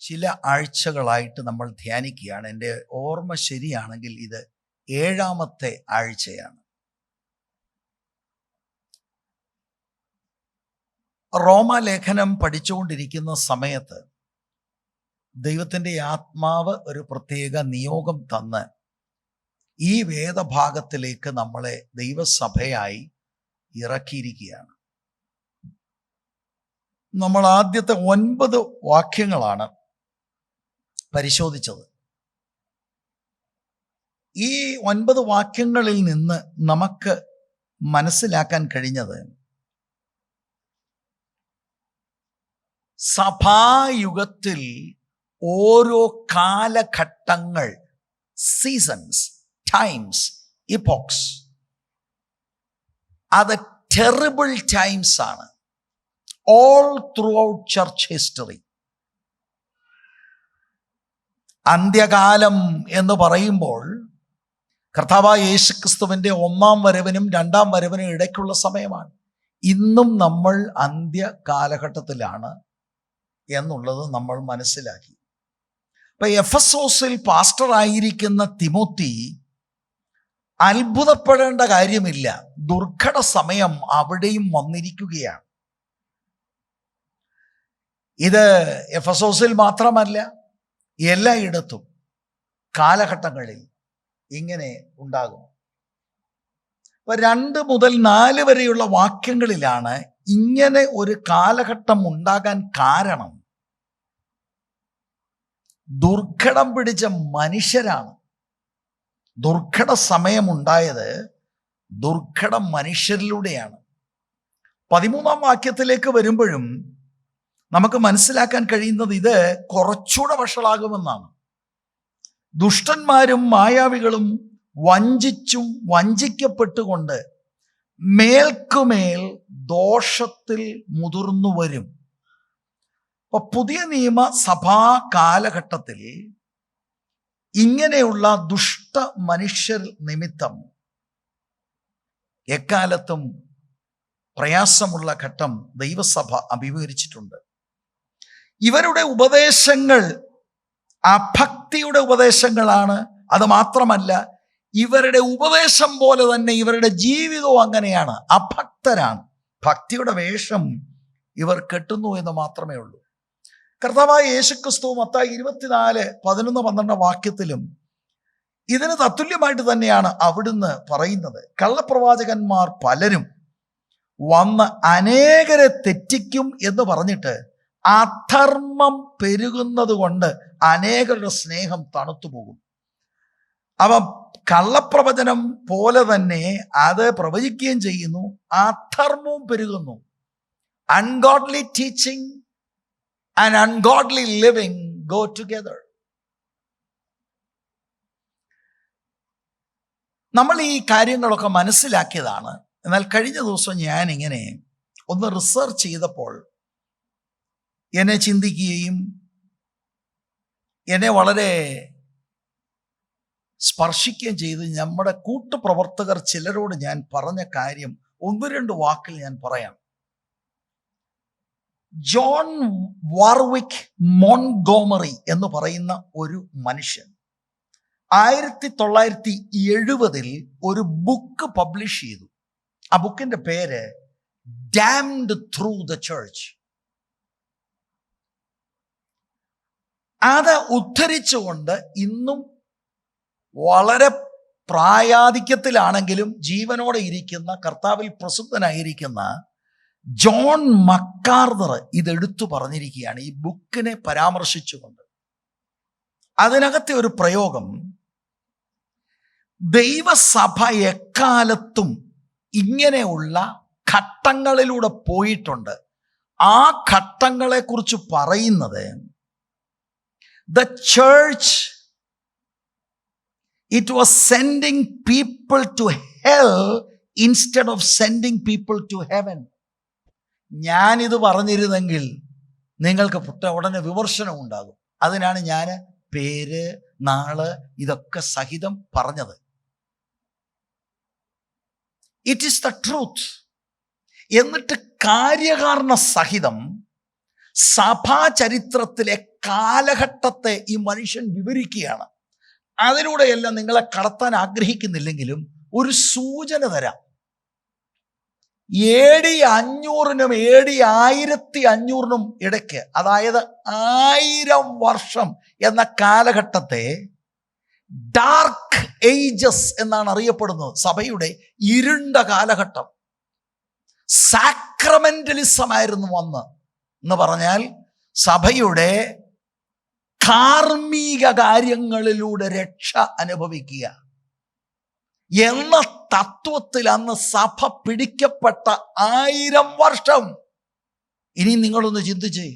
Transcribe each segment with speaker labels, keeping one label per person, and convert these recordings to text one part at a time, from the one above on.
Speaker 1: ചില ആഴ്ചകളായിട്ട് നമ്മൾ ധ്യാനിക്കുകയാണ്. എൻ്റെ ഓർമ്മ ശരിയാണെങ്കിൽ ഇത് 7ാമത്തെ ആഴ്ചയാണ്. റോമാലേഖനം പഠിച്ചുകൊണ്ടിരിക്കുന്ന സമയത്ത് ദൈവത്തിൻ്റെ ആത്മാവ് ഒരു പ്രത്യേക നിയോഗം തന്ന് ഈ വേദഭാഗത്തിലേക്ക് നമ്മളെ ദൈവസഭയായി ഇറക്കിയിരിക്കുകയാണ്. നമ്മൾ ആദ്യത്തെ 9 വാക്യങ്ങളാണ് പരിശോധിച്ചത്. ഈ 9 വാക്യങ്ങളിൽ നിന്ന് നമുക്ക് മനസ്സിലാക്കാൻ കഴിഞ്ഞത് സഭായുഗത്തിൽ ഓരോ കാലഘട്ടങ്ങൾ, സീസൺസ്, ടൈംസ്, ഇപ്പോക്സ്, അത് ടെറിബിൾ ടൈംസ് ആണ്. All throughout church history. അന്ത്യകാലം എന്ന് പറയുമ്പോൾ കർത്താവായ യേശുക്രിസ്തുവിൻ്റെ 1ാം വരവിനും 2ാം വരവിനും ഇടയ്ക്കുള്ള സമയമാണ്. ഇന്നും നമ്മൾ അന്ത്യ കാലഘട്ടത്തിലാണ് എന്നുള്ളത് നമ്മൾ മനസ്സിലാക്കി. ഇപ്പൊ എഫെസോസിൽ പാസ്റ്റർ ആയിരിക്കുന്ന തിമോത്തി അത്ഭുതപ്പെടേണ്ട കാര്യമില്ല. ദുർഘട സമയം അവിടെയും വന്നിരിക്കുകയാണ്. ഇത് എഫെസോസിൽ മാത്രമല്ല, എല്ലായിടത്തും കാലഘട്ടങ്ങളിൽ ഇങ്ങനെ ഉണ്ടാകും. ഇപ്പൊ 2 മുതൽ 4 വരെയുള്ള വാക്യങ്ങളിലാണ് ഇങ്ങനെ ഒരു കാലഘട്ടം ഉണ്ടാകാൻ കാരണം. ദുർഘടം പിടിച്ച മനുഷ്യരാണ്. ദുർഘട സമയമുണ്ടായത് ദുർഘട മനുഷ്യരിലൂടെയാണ്. 13ാം വാക്യത്തിലേക്ക് വരുമ്പോഴും നമുക്ക് മനസ്സിലാക്കാൻ കഴിയുന്നത് ഇത് കുറച്ചുകൂടെ വഷളാകുമെന്നാണ്. ദുഷ്ടന്മാരും മായാവികളും വഞ്ചിച്ചും വഞ്ചിക്കപ്പെട്ടുകൊണ്ട് മേൽക്കുമേൽ ദോഷത്തിൽ മുതിർന്നു വരും. അപ്പൊ പുതിയ നിയമ സഭാ കാലഘട്ടത്തിൽ ഇങ്ങനെയുള്ള ദുഷ്ട മനുഷ്യർ നിമിത്തം എക്കാലത്തും പ്രയാസമുള്ള ഘട്ടം ദൈവസഭ അഭിമുഖീകരിച്ചിട്ടുണ്ട്. ഇവരുടെ ഉപദേശങ്ങൾ അഭക്തിയുടെ ഉപദേശങ്ങളാണ്. അത് മാത്രമല്ല, ഇവരുടെ ഉപദേശം പോലെ തന്നെ ഇവരുടെ ജീവിതവും അങ്ങനെയാണ്. അഭക്തരാണ്. ഭക്തിയുടെ വേഷം ഇവർ കെട്ടുന്നു എന്ന് മാത്രമേ ഉള്ളൂ. കർത്താവായ യേശുക്രിസ്തു മത്തായി 24, 11, 12 വാക്യത്തിലും ഇതിന് തത്തുല്യമായിട്ട് തന്നെയാണ് അവിടുന്ന് പറയുന്നത്. കള്ളപ്രവാചകന്മാർ പലരും വന്ന് അനേകരെ തെറ്റിക്കും എന്ന് പറഞ്ഞിട്ട് അധർമ്മം പെരുകുന്നത് കൊണ്ട് അനേകരുടെ സ്നേഹം തണുത്തുപോകും. അവ കള്ളപ്രവചനം പോലെ തന്നെ അത് പ്രവചിക്കുകയും ചെയ്യുന്നു. അധർമ്മവും പെരുകുന്നു. Ungodly teaching and ungodly living go together. നമ്മൾ ഈ കാര്യങ്ങളൊക്കെ മനസ്സിലാക്കിയതാണ്. എന്നാൽ കഴിഞ്ഞ ദിവസം ഞാൻ ഇങ്ങനെ ഒന്ന് റിസർച്ച് ചെയ്തപ്പോൾ എന്നെ ചിന്തിക്കുകയും എന്നെ വളരെ സ്പർശിക്കുകയും ചെയ്ത് നമ്മുടെ കൂട്ടുപ്രവർത്തകർ ചിലരോട് ഞാൻ പറഞ്ഞ കാര്യം 1-2 വാക്കിൽ ഞാൻ പറയാം. ജോൺ വാർവിക് മോൺഗോമറി എന്ന് പറയുന്ന ഒരു മനുഷ്യൻ 1970 ഒരു ബുക്ക് പബ്ലിഷ് ചെയ്തു. ആ ബുക്കിന്റെ പേര് ഡാംഡ് ത്രൂ ദ ചർച്ച്. അത് ഉദ്ധരിച്ചുകൊണ്ട് ഇന്നും വളരെ പ്രായാധിക്യത്തിലാണെങ്കിലും ജീവനോടെ ഇരിക്കുന്ന, കർത്താവിൽ പ്രസിദ്ധനായിരിക്കുന്ന ജോൺ മക്കാർദർ ഇതെടുത്തു പറഞ്ഞിരിക്കുകയാണ് ഈ ബുക്കിനെ പരാമർശിച്ചുകൊണ്ട്. അതിനകത്തെ ഒരു പ്രയോഗം, ദൈവസഭ എക്കാലത്തും ഇങ്ങനെയുള്ള ഘട്ടങ്ങളിലൂടെ പോയിട്ടുണ്ട്. ആ ഘട്ടങ്ങളെക്കുറിച്ച് പറയുന്നത്, the church, it was sending people to hell instead of sending people to heaven. ഞാനിത് പറഞ്ഞിരുന്നെങ്കിൽ നിങ്ങൾക്ക് ഉടനെ വിമർശനം ഉണ്ടാകും. അതിനാണ് ഞാൻ പേര്, നാള് ഇതൊക്കെ സഹിതം പറഞ്ഞത്. It is the truth. എന്നിട്ട് കാര്യകാരണ സഹിതം സഭാ ചരിത്രത്തിലെ കാലഘട്ടത്തെ ഈ മനുഷ്യൻ വിവരിക്കുകയാണ്. അതിലൂടെയെല്ലാം നിങ്ങളെ കടത്താൻ ആഗ്രഹിക്കുന്നില്ലെങ്കിലും ഒരു സൂചന തരാം. AD 500-നും AD 1500-നും ഇടയ്ക്ക്, അതായത് 1000 വർഷം എന്ന കാലഘട്ടത്തെ ഡാർക്ക് ഏജസ് എന്നാണ് അറിയപ്പെടുന്നത്. സഭയുടെ ഇരുണ്ട കാലഘട്ടം. സാക്രമെന്റലിസം ആയിരുന്നു വന്ന് എന്ന് പറഞ്ഞാൽ സഭയുടെ കാർമ്മിക കാര്യങ്ങളിലൂടെ രക്ഷ അനുഭവിക്കുക എന്ന തത്വത്തിൽ അന്ന് സഭ പിടിക്കപ്പെട്ട 1000 വർഷം. ഇനി നിങ്ങളൊന്ന് ചിന്തിച്ചേ,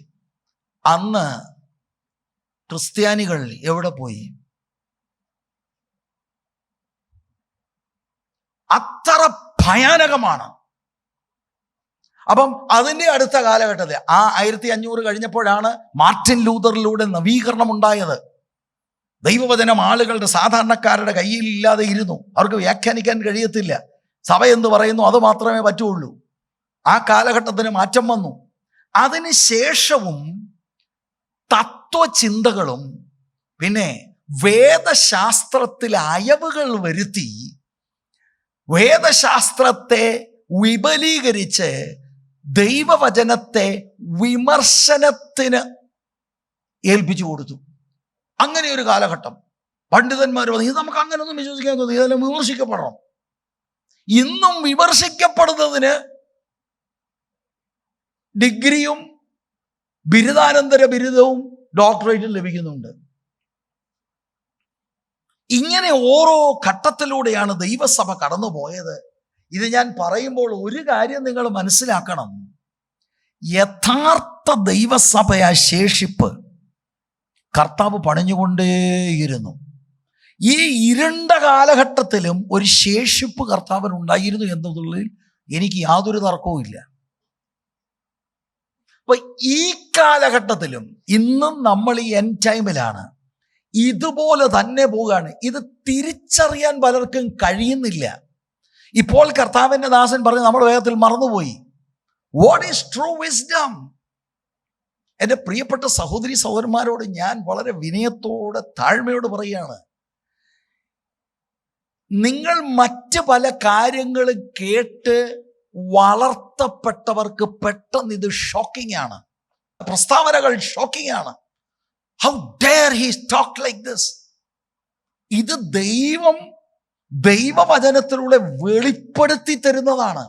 Speaker 1: അന്ന് ക്രിസ്ത്യാനികൾ എവിടെ പോയി? അത്ര ഭയാനകമാണ്. അപ്പം അതിൻ്റെ അടുത്ത കാലഘട്ടത്തിൽ 1500 കഴിഞ്ഞപ്പോഴാണ് മാർട്ടിൻ ലൂതറിലൂടെ നവീകരണം ഉണ്ടായത്. ദൈവവചനം ആളുകളുടെ സാധാരണക്കാരുടെ കയ്യിൽ ഇല്ലാതെ ഇരുന്നു. അവർക്ക് വ്യാഖ്യാനിക്കാൻ കഴിയത്തില്ല. സഭ എന്ന് പറയുന്നു അത് മാത്രമേ പറ്റുള്ളൂ. ആ കാലഘട്ടത്തിന് മാറ്റം വന്നു. അതിന് ശേഷവും തത്വചിന്തകളും പിന്നെ വേദശാസ്ത്രത്തിൽ അയവുകൾ വരുത്തി വേദശാസ്ത്രത്തെ വിപുലീകരിച്ച് ദൈവവചനത്തെ വിമർശനത്തിന് ഏൽപ്പിച്ചു കൊടുത്തു. അങ്ങനെ ഒരു കാലഘട്ടം. പണ്ഡിതന്മാർ പറഞ്ഞു ഇത് നമുക്ക് അങ്ങനെയൊന്നും വിശ്വസിക്കാൻ തോന്നി, ഇതെല്ലാം വിമർശിക്കപ്പെടണം. ഇന്നും വിമർശിക്കപ്പെടുന്നതിന് ഡിഗ്രിയും ബിരുദാനന്തര ബിരുദവും ഡോക്ടറേറ്റും ലഭിക്കുന്നുണ്ട്. ഇങ്ങനെ ഓരോ ഘട്ടത്തിലൂടെയാണ് ദൈവസഭ കടന്നുപോയത്. ഇത് ഞാൻ പറയുമ്പോൾ ഒരു കാര്യം നിങ്ങൾ മനസ്സിലാക്കണം. യഥാർത്ഥ ദൈവസഭയാ ശേഷിപ്പ് കർത്താവ് പണിഞ്ഞുകൊണ്ടേയിരുന്നു. ഈ ഇരുണ്ട കാലഘട്ടത്തിലും ഒരു ശേഷിപ്പ് കർത്താവിനുണ്ടായിരുന്നു എന്നതിൽ എനിക്ക് യാതൊരു തർക്കവും ഇല്ല. അപ്പൊ ഈ കാലഘട്ടത്തിലും ഇന്നും നമ്മൾ ഈ എൻഡ് ടൈമിലാണ്. ഇതുപോലെ തന്നെ പോവുകയാണ്. ഇത് തിരിച്ചറിയാൻ പലർക്കും കഴിയുന്നില്ല. ഇപ്പോൾ കർത്താവിൻ്റെ ദാസൻ പറഞ്ഞ് നമ്മൾ വേഗത്തിൽ മറന്നുപോയി. What is true wisdom? എൻ്റെ പ്രിയപ്പെട്ട സഹോദരി സഹോദരന്മാരോട് ഞാൻ വളരെ വിനയത്തോടെ താഴ്മയോട് പറയുകയാണ്, നിങ്ങൾ മറ്റ് പല കാര്യങ്ങളും കേട്ട് വളർത്തപ്പെട്ടവർക്ക് പെട്ടെന്ന് ഇത് ഷോക്കിംഗ് ആണ്. പ്രസ്താവനകൾ ഷോക്കിംഗ് ആണ്. How dare he talk like this? ഇത് ദൈവവചനത്തിലൂടെ വെളിപ്പെടുത്തി തരുന്നതാണ്.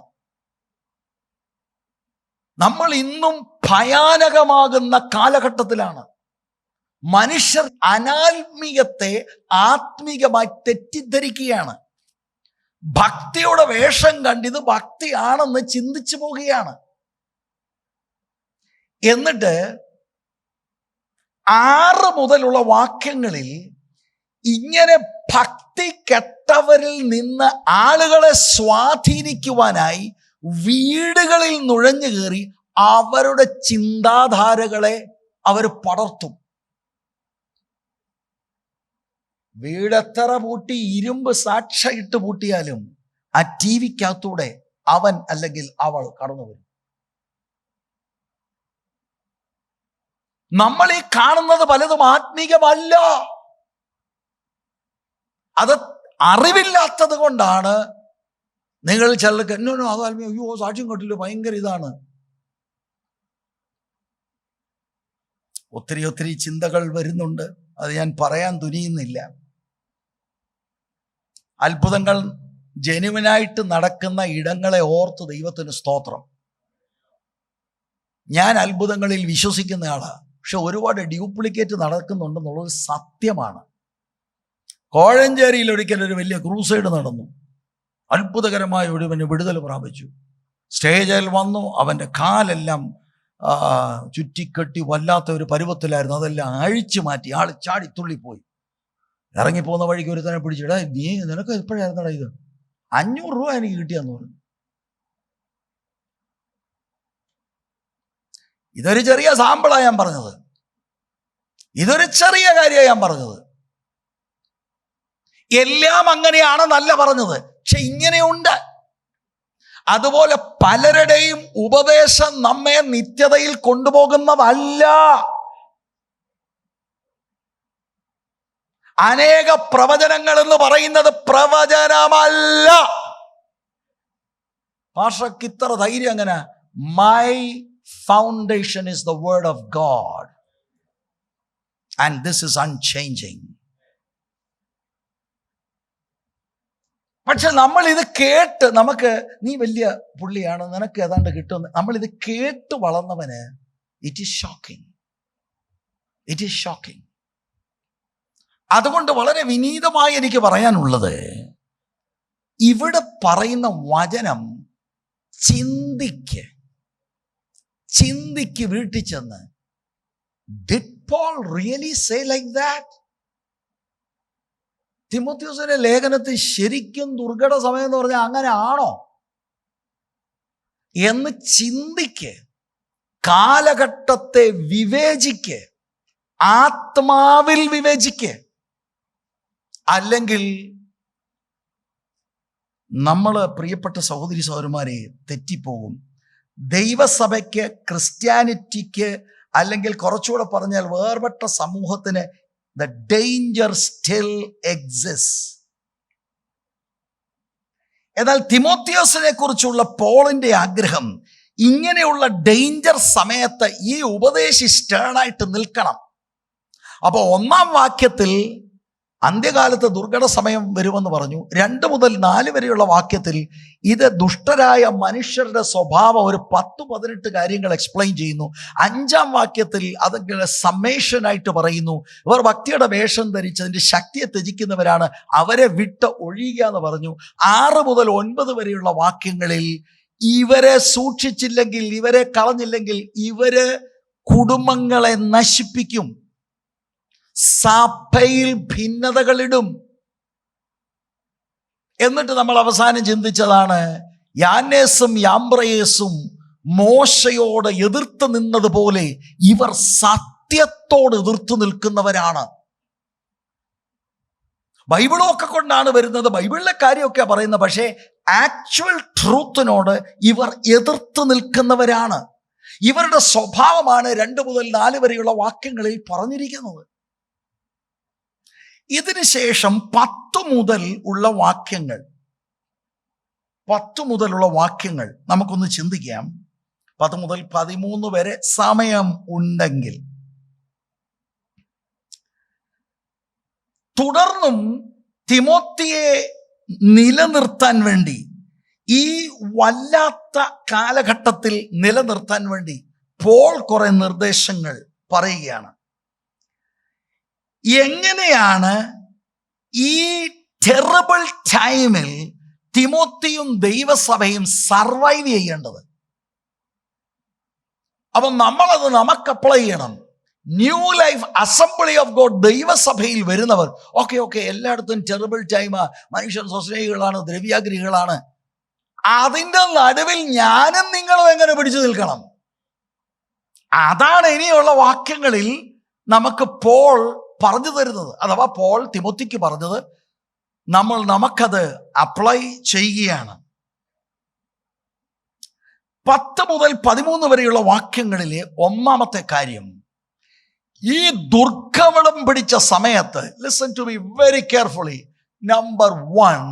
Speaker 1: നമ്മൾ ഇന്നും ഭയാനകമാകുന്ന കാലഘട്ടത്തിലാണ്. മനുഷ്യർ അനാത്മീയത്തെ ആത്മീകമായി തെറ്റിദ്ധരിക്കുകയാണ്. ഭക്തിയുടെ വേഷം കണ്ടിത് ഭക്തിയാണെന്ന് ചിന്തിച്ചു പോവുകയാണ്. എന്നിട്ട് 6 മുതലുള്ള വാക്യങ്ങളിൽ ഇങ്ങനെ ഭക്തി കെട്ടവരിൽ നിന്ന് ആളുകളെ സ്വാധീനിക്കുവാനായി വീടുകളിൽ നുഴഞ്ഞു കയറി അവരുടെ ചിന്താധാരകളെ അവർ പടർത്തും. വീടെത്ര പൂട്ടി ഇരുമ്പ് സാക്ഷയിട്ട് പൂട്ടിയാലും ആ TV-ക്കകത്തൂടെ അവൻ അല്ലെങ്കിൽ അവൾ കടന്നു വരും. നമ്മൾ ഈ കാണുന്നത് പലതും ആത്മീകമല്ല. അത് അറിവില്ലാത്തത് കൊണ്ടാണ് നിങ്ങൾ ചിലർക്ക് എന്നോ അത് ആത്മീയ, അയ്യോ സാക്ഷ്യം കേട്ടില്ല, ഭയങ്കര ഇതാണ്. ഒത്തിരി ചിന്തകൾ വരുന്നുണ്ട്. അത് ഞാൻ പറയാൻ തുനിയുന്നില്ല. അത്ഭുതങ്ങൾ ജെനുവിനായിട്ട് നടക്കുന്ന ഇടങ്ങളെ ഓർത്ത് ദൈവത്തിന് സ്തോത്രം. ഞാൻ അത്ഭുതങ്ങളിൽ വിശ്വസിക്കുന്ന ആളാണ്. പക്ഷെ ഒരുപാട് ഡ്യൂപ്ലിക്കേറ്റ് നടക്കുന്നുണ്ടെന്നുള്ളത് സത്യമാണ്. കോഴഞ്ചേരിയിൽ ഒരിക്കലൊരു വലിയ ക്രൂസൈഡ് നടന്നു. അത്ഭുതകരമായ ഒരുവന് വിടുതൽ പ്രാപിച്ചു. സ്റ്റേജിൽ വന്നു. അവൻ്റെ കാലെല്ലാം ചുറ്റിക്കെട്ടി വല്ലാത്ത ഒരു പരുവത്തിലായിരുന്നു. അതെല്ലാം അഴിച്ചു മാറ്റി ആൾ ചാടി തുള്ളിപ്പോയി. ഇറങ്ങിപ്പോകുന്ന വഴിക്ക് ഒരുത്തനെ പിടിച്ചിടാ, നീ നിനക്ക് എപ്പോഴായിരുന്നടാ ഇത്? 500 രൂപ എനിക്ക് കിട്ടിയെന്ന് പറഞ്ഞു. ഇതൊരു ചെറിയ സാമ്പിളാണ് ഞാൻ പറഞ്ഞത്. ഇതൊരു ചെറിയ കാര്യമാണ് ഞാൻ പറഞ്ഞത്. എല്ലാം അങ്ങനെയാണെന്നല്ല പറഞ്ഞത്. പക്ഷെ ഇങ്ങനെയുണ്ട്. അതുപോലെ പലരുടെയും ഉപദേശം നമ്മെ നിത്യതയിൽ കൊണ്ടുപോകുന്നതല്ല. അനേക പ്രവചനങ്ങൾ എന്ന് പറയുന്നത് പ്രവചനമല്ല. ഭാഷയ്ക്ക് ഇത്ര ധൈര്യം അങ്ങനെ? My foundation is the word of God and this is unchanging. പക്ഷെ നമ്മൾ ഇത് കേട്ട്, നമുക്ക് നീ വലിയ പുള്ളിയാണ്, നിനക്ക് ഏതാണ്ട് കിട്ടുമെന്ന് നമ്മളിത് കേട്ട് വളർന്നവന് it is shocking. It is shocking. അതുകൊണ്ട് വളരെ വിനീതമായി എനിക്ക് പറയാനുള്ളത്, ഇവിടെ പറയുന്ന വചനം ചിന്തിക്ക് വീട്ടിൽ ചെന്ന്, did Paul really say like that? തിമോത്തിയോസിന്റെ ലേഖനത്തിൽ ശരിക്കും ദുർഘട സമയം എന്ന് പറഞ്ഞാൽ അങ്ങനെ ആണോ എന്ന് ചിന്തിക്ക്, കാലഘട്ടത്തെ വിവേചിക്ക്, ആത്മാവിൽ വിവേചിക്ക്. അല്ലെങ്കിൽ നമ്മൾ പ്രിയപ്പെട്ട സഹോദരി സഹോദരന്മാരെ തെറ്റിപ്പോകും. ദൈവസഭയ്ക്ക്, ക്രിസ്ത്യാനിറ്റിക്ക്, അല്ലെങ്കിൽ കുറച്ചുകൂടെ പറഞ്ഞാൽ വേർപെട്ട സമൂഹത്തിന് the danger still exists. എന്നാൽ തിമോത്തിയോസിനെ കുറിച്ചുള്ള പോളിന്റെ ആഗ്രഹം, ഇങ്ങനെയുള്ള ഡേഞ്ചർ സമയത്ത് ഈ ഉപദേശി സ്റ്റേണായിട്ട് നിൽക്കണം. അപ്പോൾ 1-ാം വാക്യത്തിൽ അന്ത്യകാലത്ത് ദുർഘട സമയം വരുമെന്ന് പറഞ്ഞു. 2 മുതൽ 4 വരെയുള്ള വാക്യത്തിൽ ഇത് ദുഷ്ടരായ മനുഷ്യരുടെ സ്വഭാവം ഒരു 10-18 കാര്യങ്ങൾ എക്സ്പ്ലെയിൻ ചെയ്യുന്നു. 5-ാം വാക്യത്തിൽ അതിങ്ങനെ സമ്മേഷനായിട്ട് പറയുന്നു, ഇവർ ഭക്തിയുടെ വേഷം ധരിച്ചതിൻ്റെ ശക്തിയെ ത്യജിക്കുന്നവരാണ്, അവരെ വിട്ട് ഒഴിയുക എന്ന് പറഞ്ഞു. 6 മുതൽ 9 വരെയുള്ള വാക്യങ്ങളിൽ ഇവരെ സൂക്ഷിച്ചില്ലെങ്കിൽ, ഇവരെ കളഞ്ഞില്ലെങ്കിൽ ഇവര് കുടുംബങ്ങളെ നശിപ്പിക്കും, സഭയിൽ ഭിന്നതകളിടും. എന്നിട്ട് നമ്മൾ അവസാനം ചിന്തിച്ചതാണ്, യാനേസും യാംബ്രയേസും മോശയോട് എതിർത്ത് നിന്നതുപോലെ ഇവർ സത്യത്തോട് എതിർത്ത് നിൽക്കുന്നവരാണ്. ബൈബിളൊക്കെ കൊണ്ടാണ് വരുന്നത്, ബൈബിളിലെ കാര്യമൊക്കെ പറയുന്നത്, പക്ഷേ ആക്ച്വൽ ട്രൂത്തിനോട് ഇവർ എതിർത്ത് നിൽക്കുന്നവരാണ്. ഇവരുടെ സ്വഭാവമാണ് 2 മുതൽ 4 വരെയുള്ള വാക്യങ്ങളിൽ പറഞ്ഞിരിക്കുന്നത്. ഇതിനുശേഷം 10 മുതൽ ഉള്ള വാക്യങ്ങൾ നമുക്കൊന്ന് ചിന്തിക്കാം. 10 മുതൽ 13 വരെ സമയം ഉണ്ടെങ്കിൽ. തുടർന്നും തിമോത്തിയെ നിലനിർത്താൻ വേണ്ടി, ഈ വല്ലാത്ത കാലഘട്ടത്തിൽ നിലനിർത്താൻ വേണ്ടി പോൾ കുറെ നിർദ്ദേശങ്ങൾ പറയുകയാണ്. എങ്ങനെയാണ് ഈ ടെറിബിൾ ടൈമിൽ തിമോത്തിയും ദൈവസഭയും സർവൈവ് ചെയ്യേണ്ടത്? അപ്പം നമ്മളത് നമുക്ക് അപ്ലൈ ചെയ്യണം. New life assembly of God ദൈവസഭയിൽ വരുന്നവർ, ഓക്കെ എല്ലായിടത്തും ടെറിബിൾ ടൈമാ, മനുഷ്യർ സ്വസ്നേഹികളാണ്, ദ്രവ്യാഗ്രഹികളാണ്. അതിൻ്റെ നടുവിൽ ഞാനും നിങ്ങളും എങ്ങനെ പിടിച്ചു നിൽക്കണം? അതാണ് ഇനിയുള്ള വാക്യങ്ങളിൽ നമുക്ക് പോൾ പറഞ്ഞു തരുന്നത്. അഥവാ പോൾ തിമോത്തിക്ക് പറഞ്ഞത് നമുക്കത് അപ്ലൈ ചെയ്യുകയാണ്. 10 മുതൽ 13 വരെയുള്ള വാക്യങ്ങളിലെ 1-ാമത്തെ കാര്യം, ഈ ദുർഘവളം പിടിച്ച സമയത്ത്, listen to me very carefully. Number 1,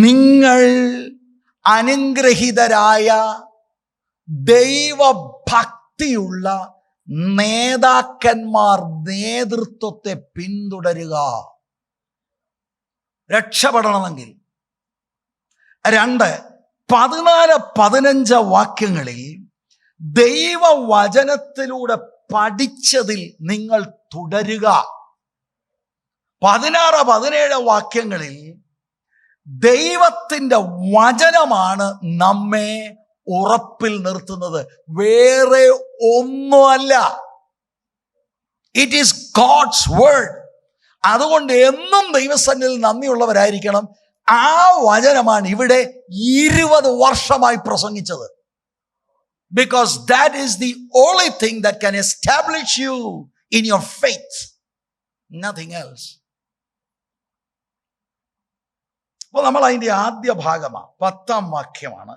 Speaker 1: നിങ്ങൾ അനുഗ്രഹീതരായ ദൈവഭക്തിയുള്ള നേതാക്കന്മാർ നേതൃത്വത്തെ പിന്തുടരുക, രക്ഷപ്പെടണമെങ്കിൽ. 2, 14-15 വാക്യങ്ങളിൽ ദൈവവചനത്തിലൂടെ പഠിച്ചതിൽ നിങ്ങൾ തുടരുക. 16-17 വാക്യങ്ങളിൽ ദൈവത്തിൻ്റെ വചനമാണ് നമ്മെ ഉറപ്പിൽ നിർത്തുന്നത്, വേറെ ഒന്നുമല്ല. It is God's word. അതുകൊണ്ട് എന്നും ദൈവസന്നിധിയിൽ നന്ദിയുള്ളവരായിരിക്കണം. ആ വചനമാണ് ഇവിടെ 20 വർഷമായി പ്രസംഗിച്ചത്. Because that is the only thing that can establish you in your faith. Nothing else. അപ്പോൾ നമ്മൾ അതിൻ്റെ ആദ്യ ഭാഗമാണ്, 10-ാം വാക്യമാണ്